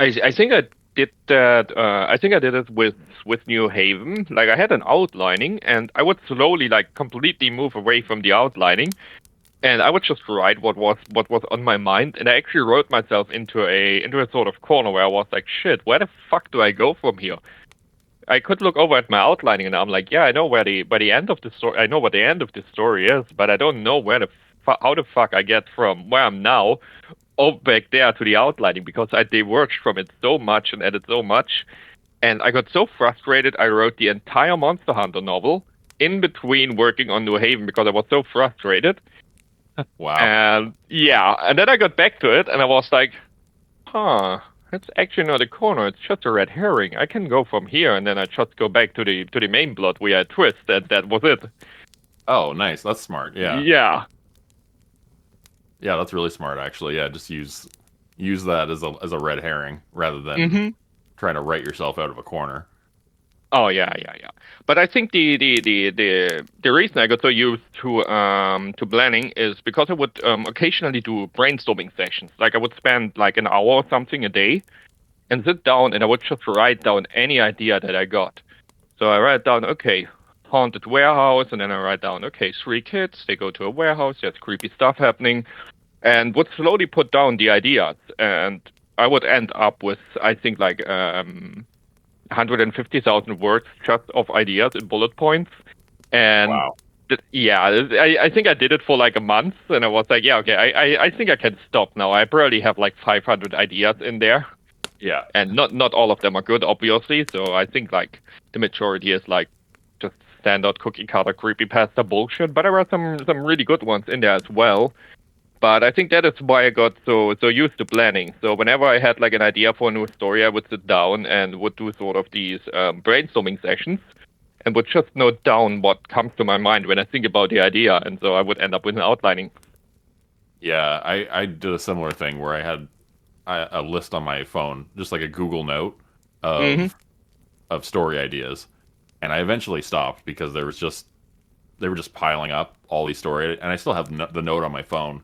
I think I did that. I think I did it with New Haven. Like I had an outlining, and I would slowly like completely move away from the outlining, and I would just write what was on my mind. And I actually wrote myself into a sort of corner where I was like, shit, where the fuck do I go from here? I could look over at my outlining, and I'm like, yeah, I know where the end of the story. I know what the end of the story is, but I don't know how the fuck I get from where I'm now back there to the outlining, because I diverged from it so much and added so much, and I got so frustrated. I wrote the entire Monster Hunter novel in between working on New Haven because I was so frustrated. Wow. And and then I got back to it and I was like, it's actually not a corner, it's just a red herring. I can go from here, and then I just go back to the main plot where I twist, and that was it. Oh, nice. That's smart. Yeah. Yeah. Yeah, that's really smart, actually. Yeah, just use that as a red herring rather than trying to write yourself out of a corner. Oh yeah. But I think the reason I got so used to planning is because I would occasionally do brainstorming sessions. Like I would spend like an hour or something a day and sit down and I would just write down any idea that I got. So I write down, okay, haunted warehouse, and then I write down, okay, 3 kids, they go to a warehouse, there's creepy stuff happening, and would slowly put down the ideas. And I would end up with, I think, like 150,000 words just of ideas in bullet points. And wow. I think I did it for like a month, and I was like, yeah, okay, I think I can stop now. I barely have like 500 ideas in there. Yeah. And not all of them are good, obviously. So I think like the majority is like just standard cookie cutter creepypasta bullshit. But there are some really good ones in there as well. But I think that is why I got so used to planning. So whenever I had like an idea for a new story, I would sit down and would do sort of these brainstorming sessions and would just note down what comes to my mind when I think about the idea. And so I would end up with an outlining. Yeah, I did a similar thing where I had a list on my phone, just like a Google Note of story ideas. And I eventually stopped because they were just piling up, all these stories. And I still have the note on my phone.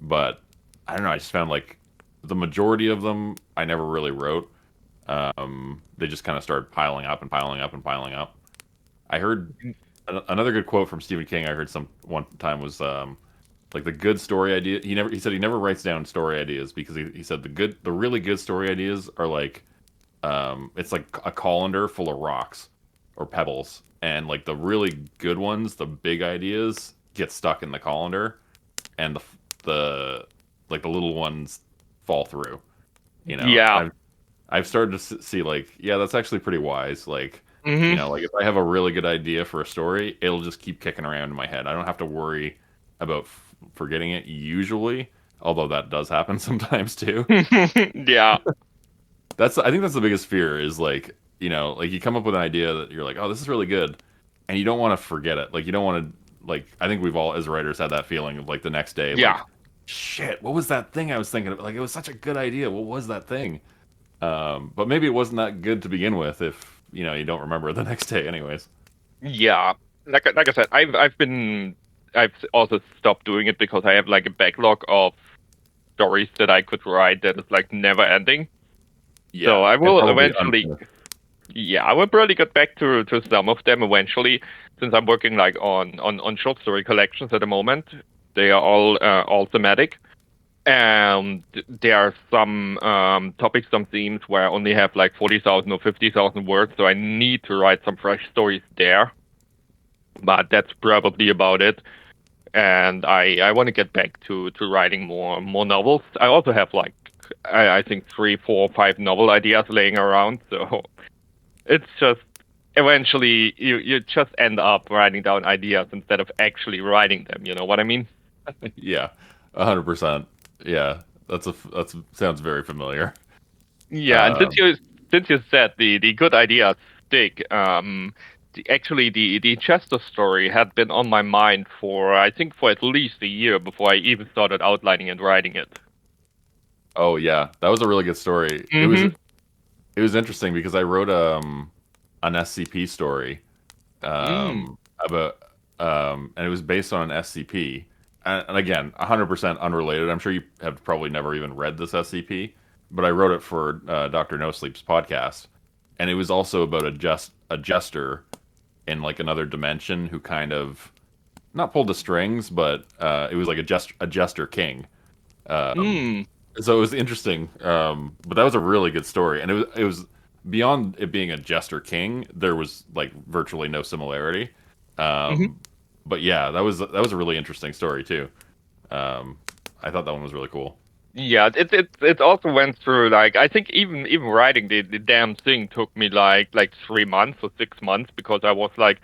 But I don't know. I just found like the majority of them I never really wrote. They just kind of started piling up and piling up and piling up. I heard another good quote from Stephen King. I heard one time was like the good story idea. He said he never writes down story ideas because he said the really good story ideas are like it's like a colander full of rocks or pebbles, and like the really good ones, the big ideas, get stuck in the colander, and the little ones fall through. You know. Yeah. I've started to see like, yeah, that's actually pretty wise. Like, you know, like if I have a really good idea for a story, it'll just keep kicking around in my head. I don't have to worry about forgetting it usually, although that does happen sometimes too. Yeah. I think that's the biggest fear is like, you know, like you come up with an idea that you're like, oh, this is really good, and you don't want to forget it. Like you don't want to, like, I think we've all as writers had that feeling of like the next day, Yeah. like, shit, what was that thing I was thinking of? Like it was such a good idea. What was that thing? But maybe it wasn't that good to begin with if, you know, you don't remember the next day anyways. Yeah. Like I said, I've also stopped doing it because I have like a backlog of stories that I could write that is like never ending. Yeah, so I will eventually. unfinished. Yeah, I will probably get back to some of them eventually, since I'm working like on short story collections at the moment. They are all thematic. And there are some topics, some themes where I only have like 40,000 or 50,000 words, so I need to write some fresh stories there. But that's probably about it. And I want to get back to writing more novels. I also have like, I think 3, 4, 5 novel ideas laying around. So it's just, eventually you just end up writing down ideas instead of actually writing them. You know what I mean? Yeah, 100%. Yeah, that sounds very familiar. Yeah, and since you said the good ideas stick, the Chester story had been on my mind for I think for at least a year before I even started outlining and writing it. Oh yeah, that was a really good story. It was interesting because I wrote an SCP story about and it was based on an SCP. And again, 100% unrelated. I'm sure you have probably never even read this SCP, but I wrote it for Dr. Nosleep's podcast, and it was also about a jester in like another dimension who kind of not pulled the strings, but it was like a jester king. So it was interesting, but that was a really good story, and it was beyond it being a jester king. There was like virtually no similarity. But yeah, that was a really interesting story too. I thought that one was really cool. Yeah, it also went through like I think even writing the damn thing took me like 3 months or 6 months because I was like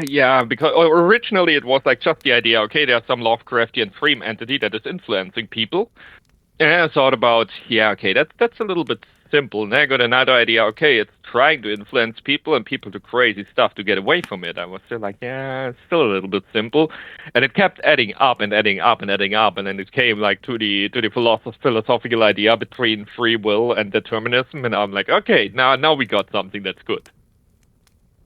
Yeah, because originally it was like just the idea, okay, there's some Lovecraftian dream entity that is influencing people. And I thought about, yeah, okay, that's a little bit simple. And then I got another idea, okay, it's trying to influence people and people do crazy stuff to get away from it. I was still like, yeah, it's still a little bit simple. And it kept adding up and adding up and adding up, and then it came like to the philosophical idea between free will and determinism, and I'm like, okay, now we got something that's good.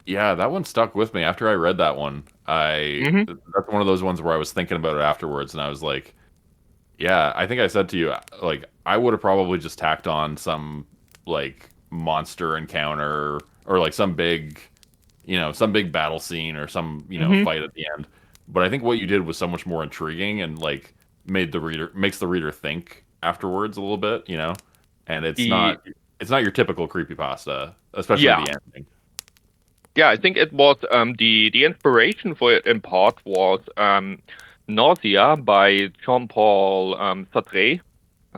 Yeah, that one stuck with me. After I read that one, Hmm. that's one of those ones where I was thinking about it afterwards, and I was like, yeah, I think I said to you, like, I would have probably just tacked on some, like, monster encounter or, like, some big battle scene or some, Hmm. fight at the end. But I think what you did was so much more intriguing and, like, makes the reader think afterwards a little bit, and The it's not your typical creepypasta, especially Yeah. the ending. Yeah, I think it was the inspiration for it in part was Nausea by Jean-Paul Sartre.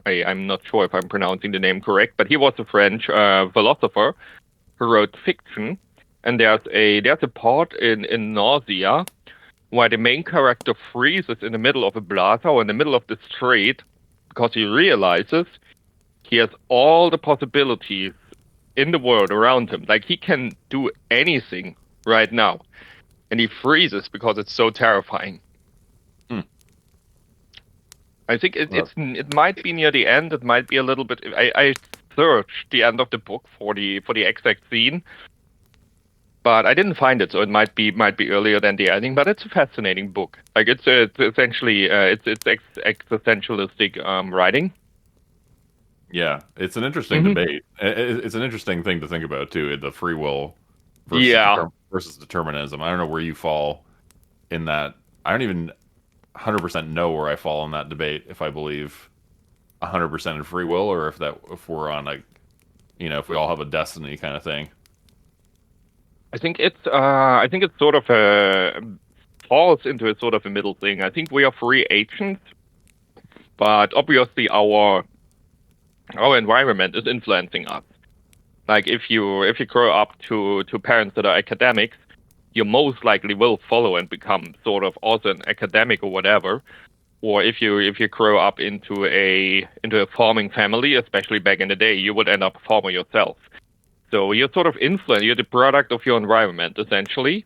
I'm not sure if I'm pronouncing the name correct, but he was a French philosopher who wrote fiction. And there's a part in Nausea where the main character freezes in the middle of a plaza or in the middle of the street because he realizes he has all the possibilities in the world around him. Like he can do anything right now, and he freezes because it's so terrifying. Hmm. I think Well, it might be near the end. It might be a little bit. I searched the end of the book for the exact scene, but I didn't find it. So it might be earlier than the ending. But it's a fascinating book. Like it's essentially it's existentialistic writing. yeah, it's an interesting Hmm. debate. It's an interesting thing to think about too, the free will Yeah, versus determinism. I don't know where you fall in that. I don't even 100% know where I fall in that debate. If I believe 100% in free will, or if we're on like, if we all have a destiny kind of thing. I think it's sort of a falls into a sort of a middle thing. I think we are free agents, but obviously our environment is influencing us. Like if you grow up to parents that are academics, you most likely will follow and become sort of also an academic or whatever. Or if you grow up into a farming family, especially back in the day, you would end up a farmer yourself. So you're sort of influenced. You're the product of your environment essentially,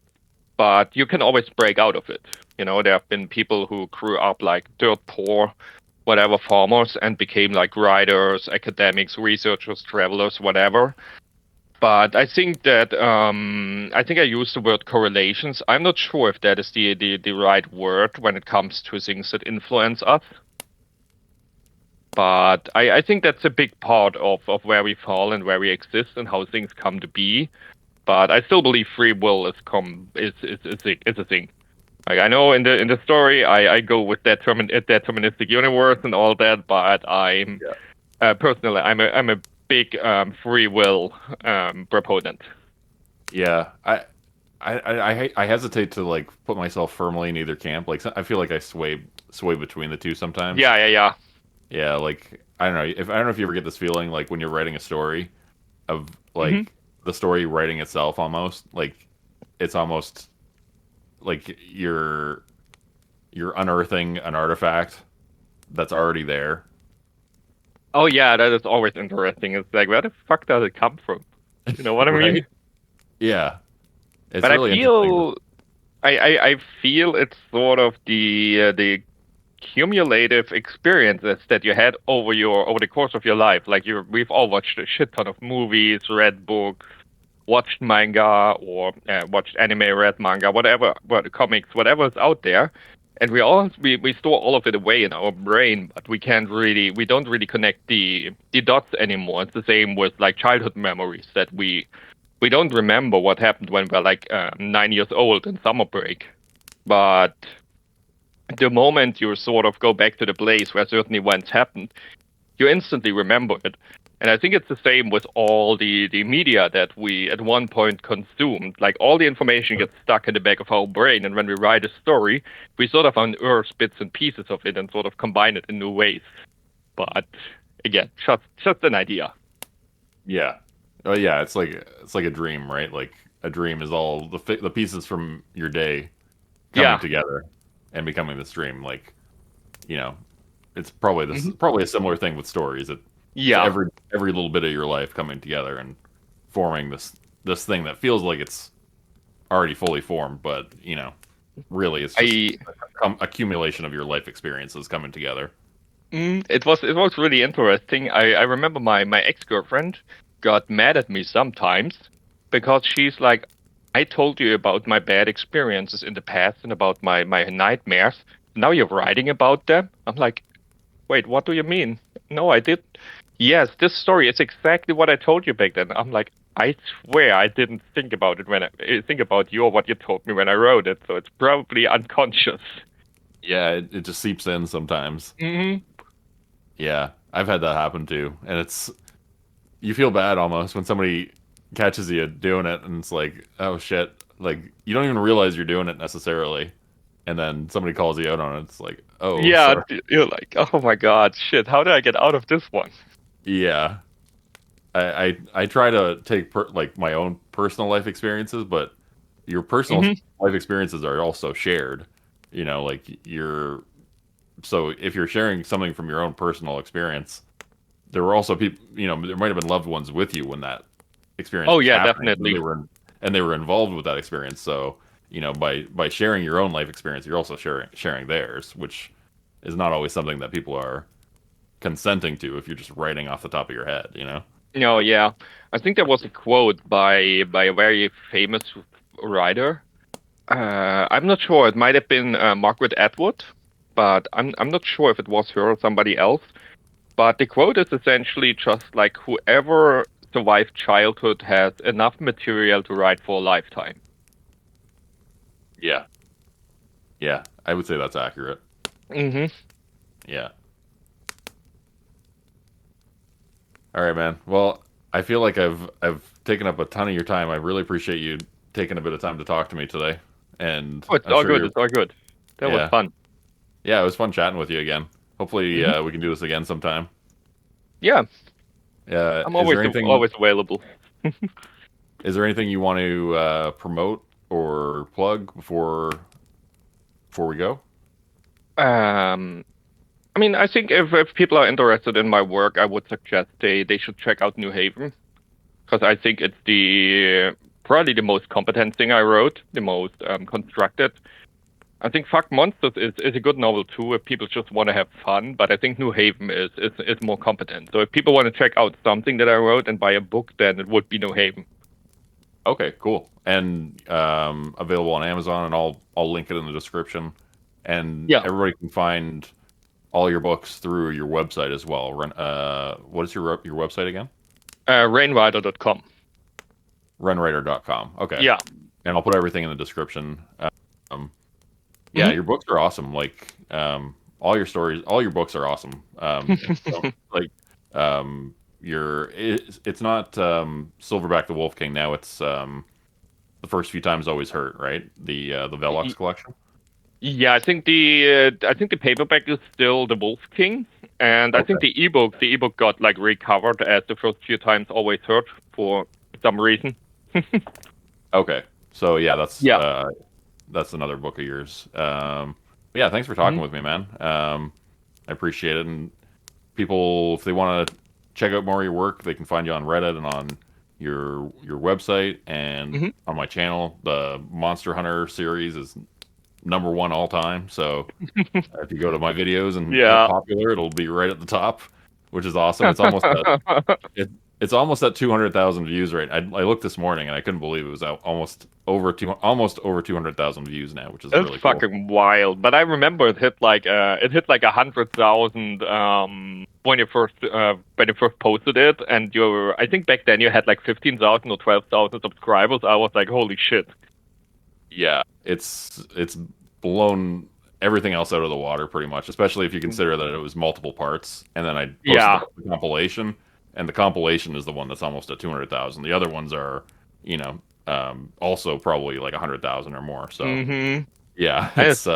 but you can always break out of it. There have been people who grew up like dirt poor, whatever farmers, and became like writers, academics, researchers, travelers, whatever. But I think I used the word correlations. I'm not sure if that is the right word when it comes to things that influence us. But I think that's a big part of where we fall and where we exist and how things come to be. But I still believe free will is a thing. Like I know in the story I go with deterministic universe and all that, but I'm Yeah. personally I'm a big free will proponent. Yeah, I hesitate to like put myself firmly in either camp. Like I feel like I sway between the two sometimes. Yeah, yeah, yeah. Yeah, like I don't know if you ever get this feeling like when you're writing a story of Hmm. like the story writing itself almost like it's almost like you're unearthing an artifact that's already there. Oh yeah, that is always interesting. It's like where the fuck does it come from? You know what I mean? Right? Yeah. It's But I really interesting. feel I feel it's sort of the cumulative experiences that you had over the course of your life. Like we've all watched a shit ton of movies, read books, watched manga, or watched anime, read manga, whatever, what comics, whatever's out there. And we store all of it away in our brain, but we don't really connect the dots anymore. It's the same with like childhood memories that we don't remember what happened when we're like 9 years old in summer break. But the moment you sort of go back to the place where certain events happened, you instantly remember it. And I think it's the same with all the media that we at one point consumed. Like all the information gets stuck in the back of our brain, and when we write a story, we sort of unearth bits and pieces of it and sort of combine it in new ways. But again, just an idea. Yeah. Oh yeah, it's like a dream, right? Like a dream is all the pieces from your day coming together and becoming this dream. Like, it's probably a similar thing with stories. It's every little bit of your life coming together and forming this thing that feels like it's already fully formed, but really it's just accumulation of your life experiences coming together. It was really interesting. I remember my ex-girlfriend got mad at me sometimes because she's like, I told you about my bad experiences in the past and about my nightmares. Now you're writing about them? I'm like, wait, what do you mean? No, I did. Yes, this story is exactly what I told you back then. I'm like, I swear I didn't think about it when I think about you or what you told me when I wrote it. So it's probably unconscious. Yeah, it just seeps in sometimes. Mm-hmm. Yeah, I've had that happen too. And you feel bad almost when somebody catches you doing it and it's like, oh shit. Like, you don't even realize you're doing it necessarily. And then somebody calls you out on it. It's like, oh, yeah, sorry. You're like, oh my god, shit, how did I get out of this one? Yeah. I try to take my own personal life experiences, but your personal life experiences are also shared. So if you're sharing something from your own personal experience, there were also people, there might have been loved ones with you when that experience was happening, definitely. And they were involved with that experience. So, by sharing your own life experience, you're also sharing theirs, which is not always something that people are consenting to if you're just writing off the top of your head, No, yeah. I think there was a quote by a very famous writer. I'm not sure. It might have been Margaret Atwood, but I'm not sure if it was her or somebody else. But the quote is essentially just like, whoever survived childhood has enough material to write for a lifetime. Yeah. Yeah, I would say that's accurate. Mm-hmm. Yeah. All right, man. Well, I feel like I've taken up a ton of your time. I really appreciate you taking a bit of time to talk to me today. And it's all good. It's all good. That was fun. Yeah, it was fun chatting with you again. Hopefully, we can do this again sometime. Yeah. Yeah. I'm always available. Is there anything you want to promote or plug before we go? I mean, I think if people are interested in my work, I would suggest they should check out New Haven, because I think it's probably the most competent thing I wrote, the most constructed. I think Fuck Monsters is a good novel too if people just want to have fun, but I think New Haven is more competent. So if people want to check out something that I wrote and buy a book, then it would be New Haven. Okay, cool. And available on Amazon, and I'll link it in the description. And everybody can find all your books through your website as well. What is your website again? Rehnwriter.com. Rehnwriter.com. Okay. Yeah. And I'll put everything in the description. Yeah, your books are awesome. Like, all your stories, all your books are awesome. It's not Silverback the Wolf King now. It's The First Few Times Always Hurt, right? The Velox collection. Yeah, I think the paperback is still the Wolf King, and I think the ebook got like recovered as The First Few Times Always Hurt for some reason. Okay, so that's another book of yours. Yeah, thanks for talking with me, man. I appreciate it. And people, if they want to check out more of your work, they can find you on Reddit and on your website and on my channel. The Monster Hunter series is #1 all time. So if you go to my videos and get popular, it'll be right at the top, which is awesome. It's almost it's almost at 200,000 views right. I looked this morning and I couldn't believe it was almost over 200,000 views now, which is really cool. Fucking wild. But I remember it hit like 100,000 when you first posted it, and I think back then you had like 15,000 or 12,000 subscribers. I was like, holy shit. Yeah, it's blown everything else out of the water pretty much, especially if you consider that it was multiple parts, and then I posted the compilation, and the compilation is the one that's almost at 200,000. The other ones are, also probably like 100,000 or more. So yeah, it's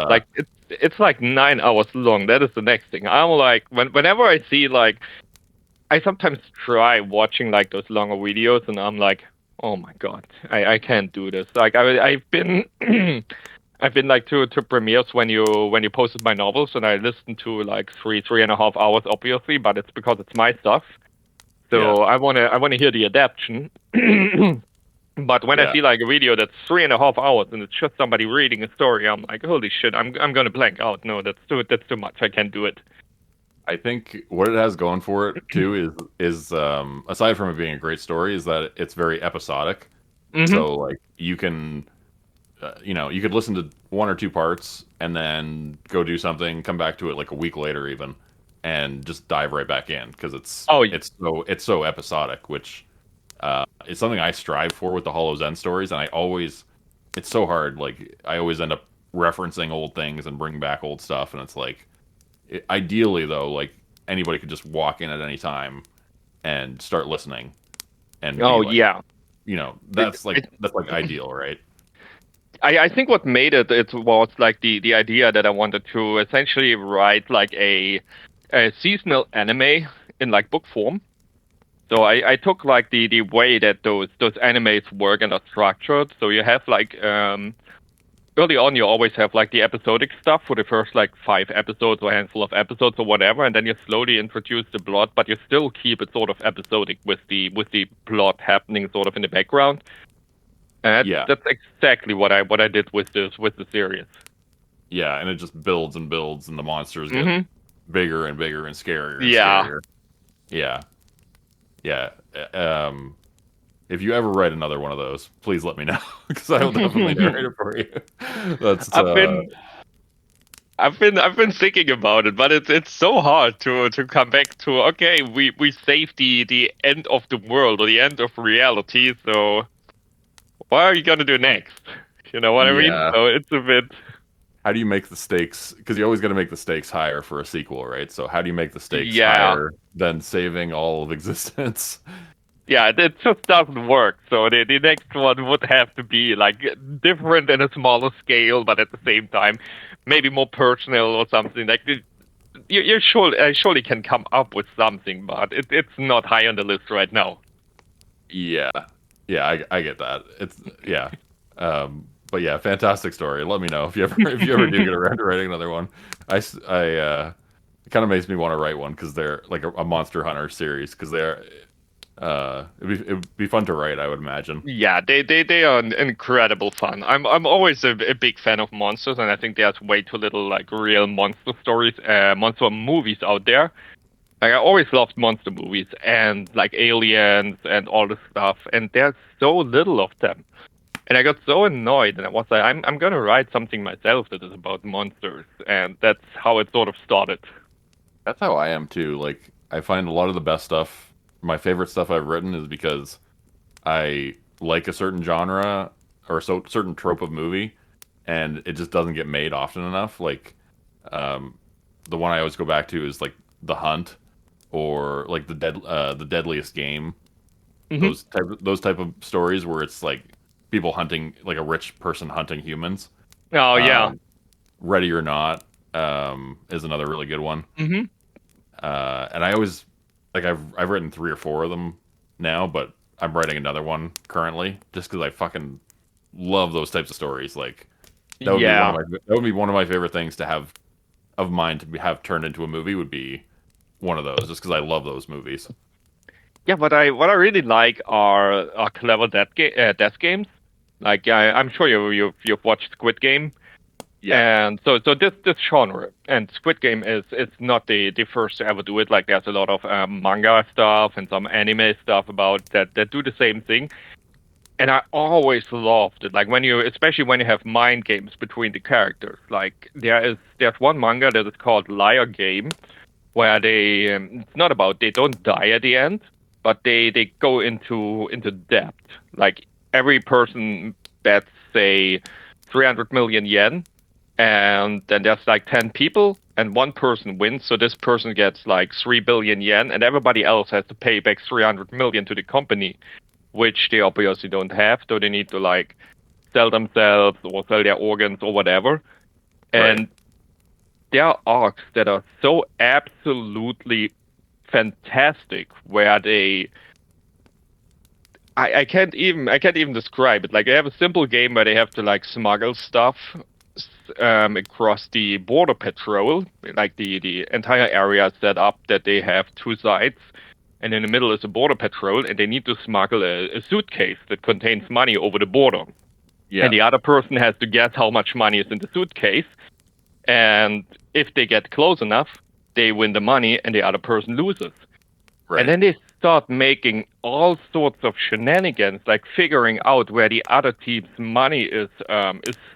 like 9 hours long. That is the next thing. I'm like, whenever I see like, I sometimes try watching like those longer videos, and I'm like, Oh my god, I can't do this. Like I've been I've been like to premieres when you posted my novels, and I listened to like 3.5 hours, obviously, but it's because it's my stuff. Yeah. So I wanna hear the adaptation. But when I Yeah. see like a video that's 3.5 hours and it's just somebody reading a story, I'm like, holy shit, I'm gonna blank out. No, that's too much. I can't do it. I think what it has going for it too is aside from it being a great story, is that it's very episodic. Mm-hmm. So like you can, you could listen to one or two parts and then go do something, come back to it like a week later even, and just dive right back in because Oh, it's so episodic, which is something I strive for with the Hollow Zen stories, and it's so hard. Like I always end up referencing old things and bring back old stuff, and it's like ideally though, like anybody could just walk in at any time and start listening and be oh like, yeah. It, that's like ideal, right? I think what made it was like the idea that I wanted to essentially write like a seasonal anime in like book form. So I took like the way that those animes work and are structured. So you have like early on you always have like the episodic stuff for the first like 5 episodes or a handful of episodes or whatever, and then you slowly introduce the plot, but you still keep it sort of episodic with the plot happening sort of in the background. And Yeah. that's exactly what I did with the series. Yeah, and it just builds and builds, and the monsters get Mm-hmm. bigger and bigger and scarier and Yeah. scarier. Yeah, yeah. If you ever write another one of those, please let me know because I will definitely narrate it for you. That's I've been I've been thinking about it, but it's so hard to come back to. Okay, we saved the end of the world or the end of reality. So what are you gonna do next? You know what I mean? yeah. So it's a bit. How do you make the stakes? Because you always got to make the stakes higher for a sequel, right? So how do you make the stakes Yeah, higher than saving all of existence? yeah, it just doesn't work. So the next one would have to be like different in a smaller scale, but at the same time, maybe more personal or something. Like you surely can come up with something, but it's not high on the list right now. Yeah, yeah, I get that. It's yeah, but yeah, fantastic story. Let me know if you ever do get around to writing another one. It kind of makes me want to write one because they're like a Monster Hunter series because they're it'd be fun to write, I would imagine. Yeah, they are incredible fun. I'm always a big fan of monsters, and I think there's way too little like real monster stories, monster movies out there. Like I always loved monster movies and like aliens and all this stuff, and there's so little of them. And I got so annoyed, and I was like, I'm gonna write something myself that is about monsters, and that's how it sort of started. That's how I am too. Like I find a lot of the best stuff, my favorite stuff I've written is because I like a certain genre or certain trope of movie, and it just doesn't get made often enough. Like, um, the one I always go back to is like The Hunt, or like the Deadliest Game. Hmm. Those type of stories where it's like people hunting, like a rich person hunting humans. Oh yeah. Um, Ready or Not is another really good one. Hmm. And I always like I've written 3 or 4 of them now, but I'm writing another one currently just because I fucking love those types of stories. Like Yeah. that would be one of my favorite things to have of mine to have turned into a movie would be one of those, just because I love those movies. Yeah, what I really like are clever death games. Like I'm sure you've watched Squid Game. Yeah, And so this genre and Squid Game is it's not the first to ever do it. Like there's a lot of manga stuff and some anime stuff about that do the same thing. And I always loved it. Like especially when you have mind games between the characters. Like there's one manga that is called Liar Game, where it's not about they don't die at the end, but they go into debt. Like every person bets say 300 million yen, and then there's like 10 people and one person wins, so this person gets like 3 billion yen, and everybody else has to pay back 300 million to the company, which they obviously don't have, so they need to like sell themselves or sell their organs or whatever. right. And there are arcs that are so absolutely fantastic where I can't even describe it. Like, they have a simple game where they have to like smuggle stuff across the border patrol. Like the entire area is set up that they have two sides, and in the middle is a border patrol, and they need to smuggle a suitcase that contains money over the border. Yeah. And the other person has to guess how much money is in the suitcase. And if they get close enough, they win the money, and the other person loses. Right. And then they start making all sorts of shenanigans, like figuring out where the other team's money is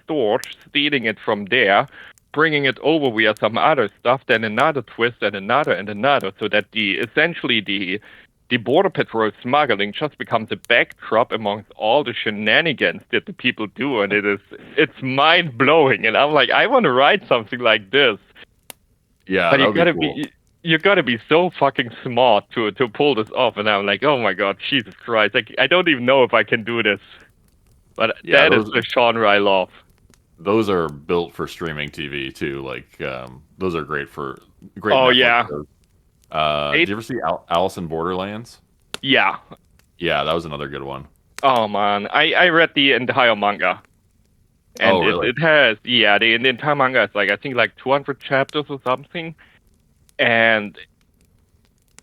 stored, stealing it from there, bringing it over via some other stuff, then another twist and another, so that essentially the border patrol smuggling just becomes a backdrop amongst all the shenanigans that the people do, and it's mind blowing. And I'm like, I want to write something like this. Yeah, but cool. You gotta be so fucking smart to pull this off. And I'm like, oh my god, Jesus Christ! Like, I don't even know if I can do this. But that is the genre I love. Those are built for streaming TV too. Like, those are great for great. Oh Netflix yeah. shows. Did you ever see Alice in Borderlands? Yeah. Yeah, that was another good one. Oh man, I read the entire manga. And really? it has, yeah, the entire manga is like, I think like 200 chapters or something. And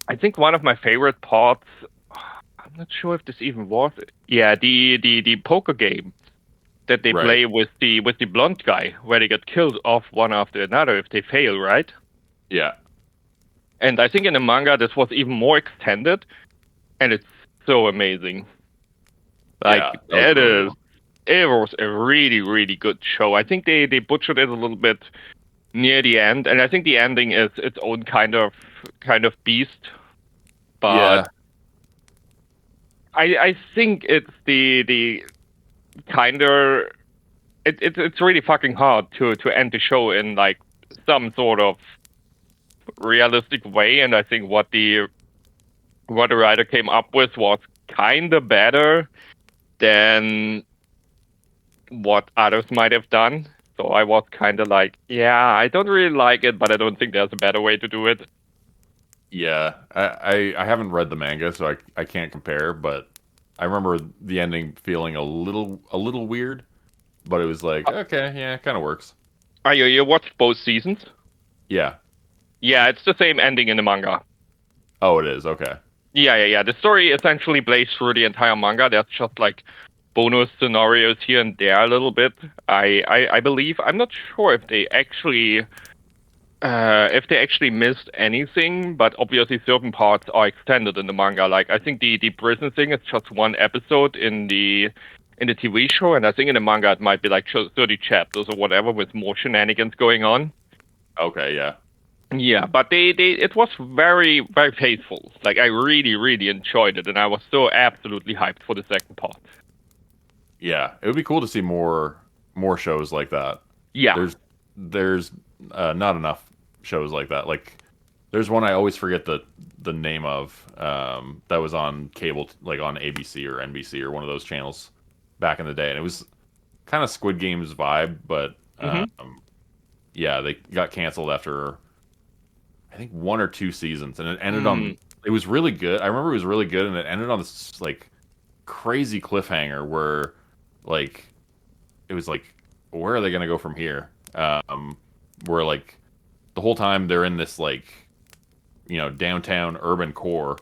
I think one of my favorite parts, I'm not sure if this even was, yeah, the poker game that they play with the blonde guy, where they get killed off one after another if they fail, right? Yeah. And I think in the manga this was even more extended, and it's so amazing. Like, it was a really, really good show. I think they butchered it a little bit near the end, and I think the ending is its own kind of beast. But I think it's the kind of it's really fucking hard to end the show in like some sort of realistic way, and I think what the writer came up with was kind of better than what others might have done. So I was kind of like, yeah, I don't really like it, but I don't think there's a better way to do it. Yeah, I haven't read the manga, so I can't compare, but I remember the ending feeling a little weird, but it was like, okay, yeah, it kind of works. You watched both seasons? Yeah. Yeah, it's the same ending in the manga. Oh, it is? Okay. Yeah. The story essentially plays through the entire manga. There's just like bonus scenarios here and there a little bit. I believe. I'm not sure if they actually missed anything, but obviously certain parts are extended in the manga. Like, I think the prison thing is just one episode in the TV show, and I think in the manga it might be like 30 chapters or whatever with more shenanigans going on. Okay, yeah. Yeah, but it was very, very faithful. Like, I really, really enjoyed it, and I was so absolutely hyped for the second part. Yeah, it would be cool to see more shows like that. Yeah. There's not enough shows like that. Like, there's one I always forget the name of that was on cable, like on ABC or NBC or one of those channels back in the day, and it was kind of Squid Game's vibe, but yeah, they got canceled after I think 1 or 2 seasons, and it ended on. It was really good. I remember it was really good, and it ended on this like crazy cliffhanger where, like, it was like, where are they gonna go from here? Where like the whole time they're in this like, you know, downtown urban core,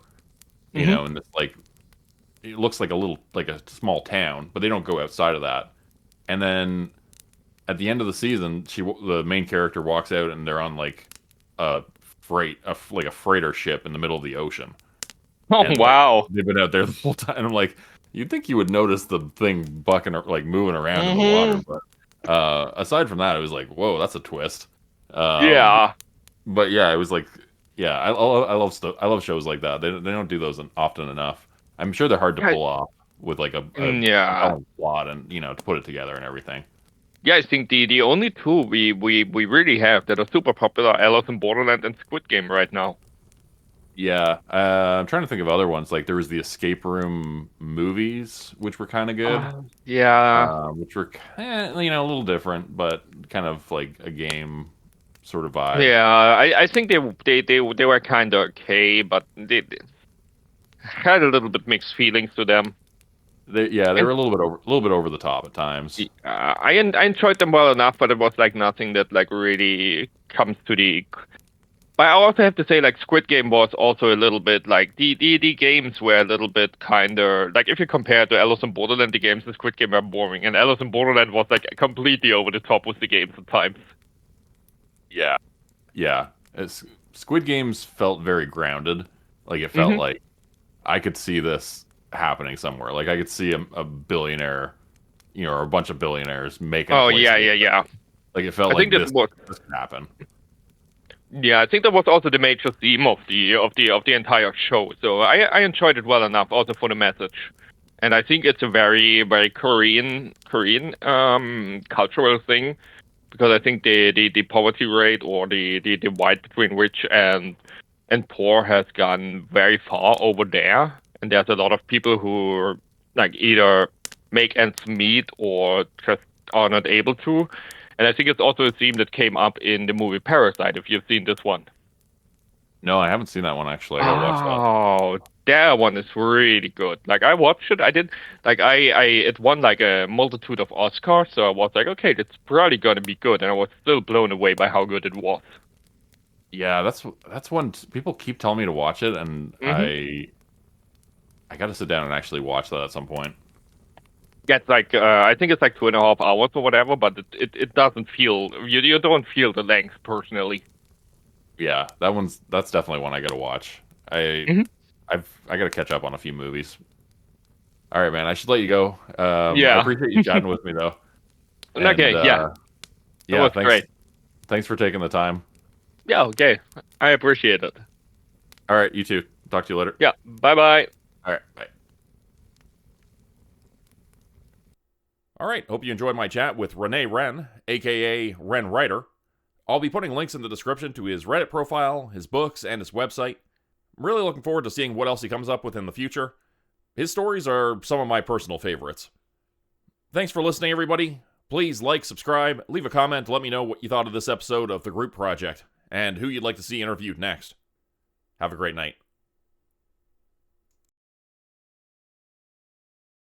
you know, and this like it looks like a small town, but they don't go outside of that. And then at the end of the season, the main character walks out, and they're on like a freighter ship in the middle of the ocean. Oh, and, wow! Like, they've been out there the whole time. And I'm like, you'd think you would notice the thing bucking or like moving around in the water, but aside from that, it was like, whoa, that's a twist. Yeah. But yeah, it was like, yeah, I love shows like that. They don't do those often enough. I'm sure they're hard to pull off with like a plot and, you know, to put it together and everything. Yeah, I think the only two we really have that are super popular are Alice in Borderland and Squid Game right now. Yeah, I'm trying to think of other ones. Like, there was the escape room movies, which were kind of good. Which were you know, a little different, but kind of like a game sort of vibe. Yeah, I think they were kind of okay, but they had a little bit mixed feelings to them. They were a little bit over the top at times. I enjoyed them well enough, but it was like nothing that like really comes to the. But I also have to say, like Squid Game was also a little bit like the games were a little bit kinder. Like if you compare to Alice in Borderland, the games in Squid Game were boring, and Alice in Borderland was like completely over the top with the games at times. Yeah. Squid Games felt very grounded. Like it felt like I could see this happening somewhere. Like I could see a billionaire, or a bunch of billionaires making. Oh yeah. Like it felt I like think this could happen. Yeah, I think that was also the major theme of the entire show. So I enjoyed it well enough, also for the message, and I think it's a very very Korean cultural thing, because I think the poverty rate or the divide between rich and poor has gone very far over there, and there's a lot of people who like either make ends meet or just are not able to. And I think it's also a theme that came up in the movie Parasite, if you've seen this one. No, I haven't seen that one actually. I gotta watch that. Oh, that one is really good. Like I watched it, I did like it won like a multitude of Oscars, so I was like, okay, it's probably gonna be good, and I was still blown away by how good it was. Yeah, that's one people keep telling me to watch it, and I gotta sit down and actually watch that at some point. Yeah, it's like I think it's like 2.5 hours or whatever, but it doesn't feel you don't feel the length personally. Yeah, that's definitely one I gotta watch. I gotta catch up on a few movies. All right, man, I should let you go. Yeah, I appreciate you chatting with me though. And, okay, yeah, that was great. Thanks for taking the time. Yeah, okay, I appreciate it. All right, you too. Talk to you later. Yeah, bye. All right, bye. All right, hope you enjoyed my chat with Rene Rehn, aka rehnwriter. I'll be putting links in the description to his Reddit profile, his books, and his website. I'm really looking forward to seeing what else he comes up with in the future. His stories are some of my personal favorites. Thanks for listening, everybody. Please like, subscribe, leave a comment to let me know what you thought of this episode of The Group Project, and who you'd like to see interviewed next. Have a great night.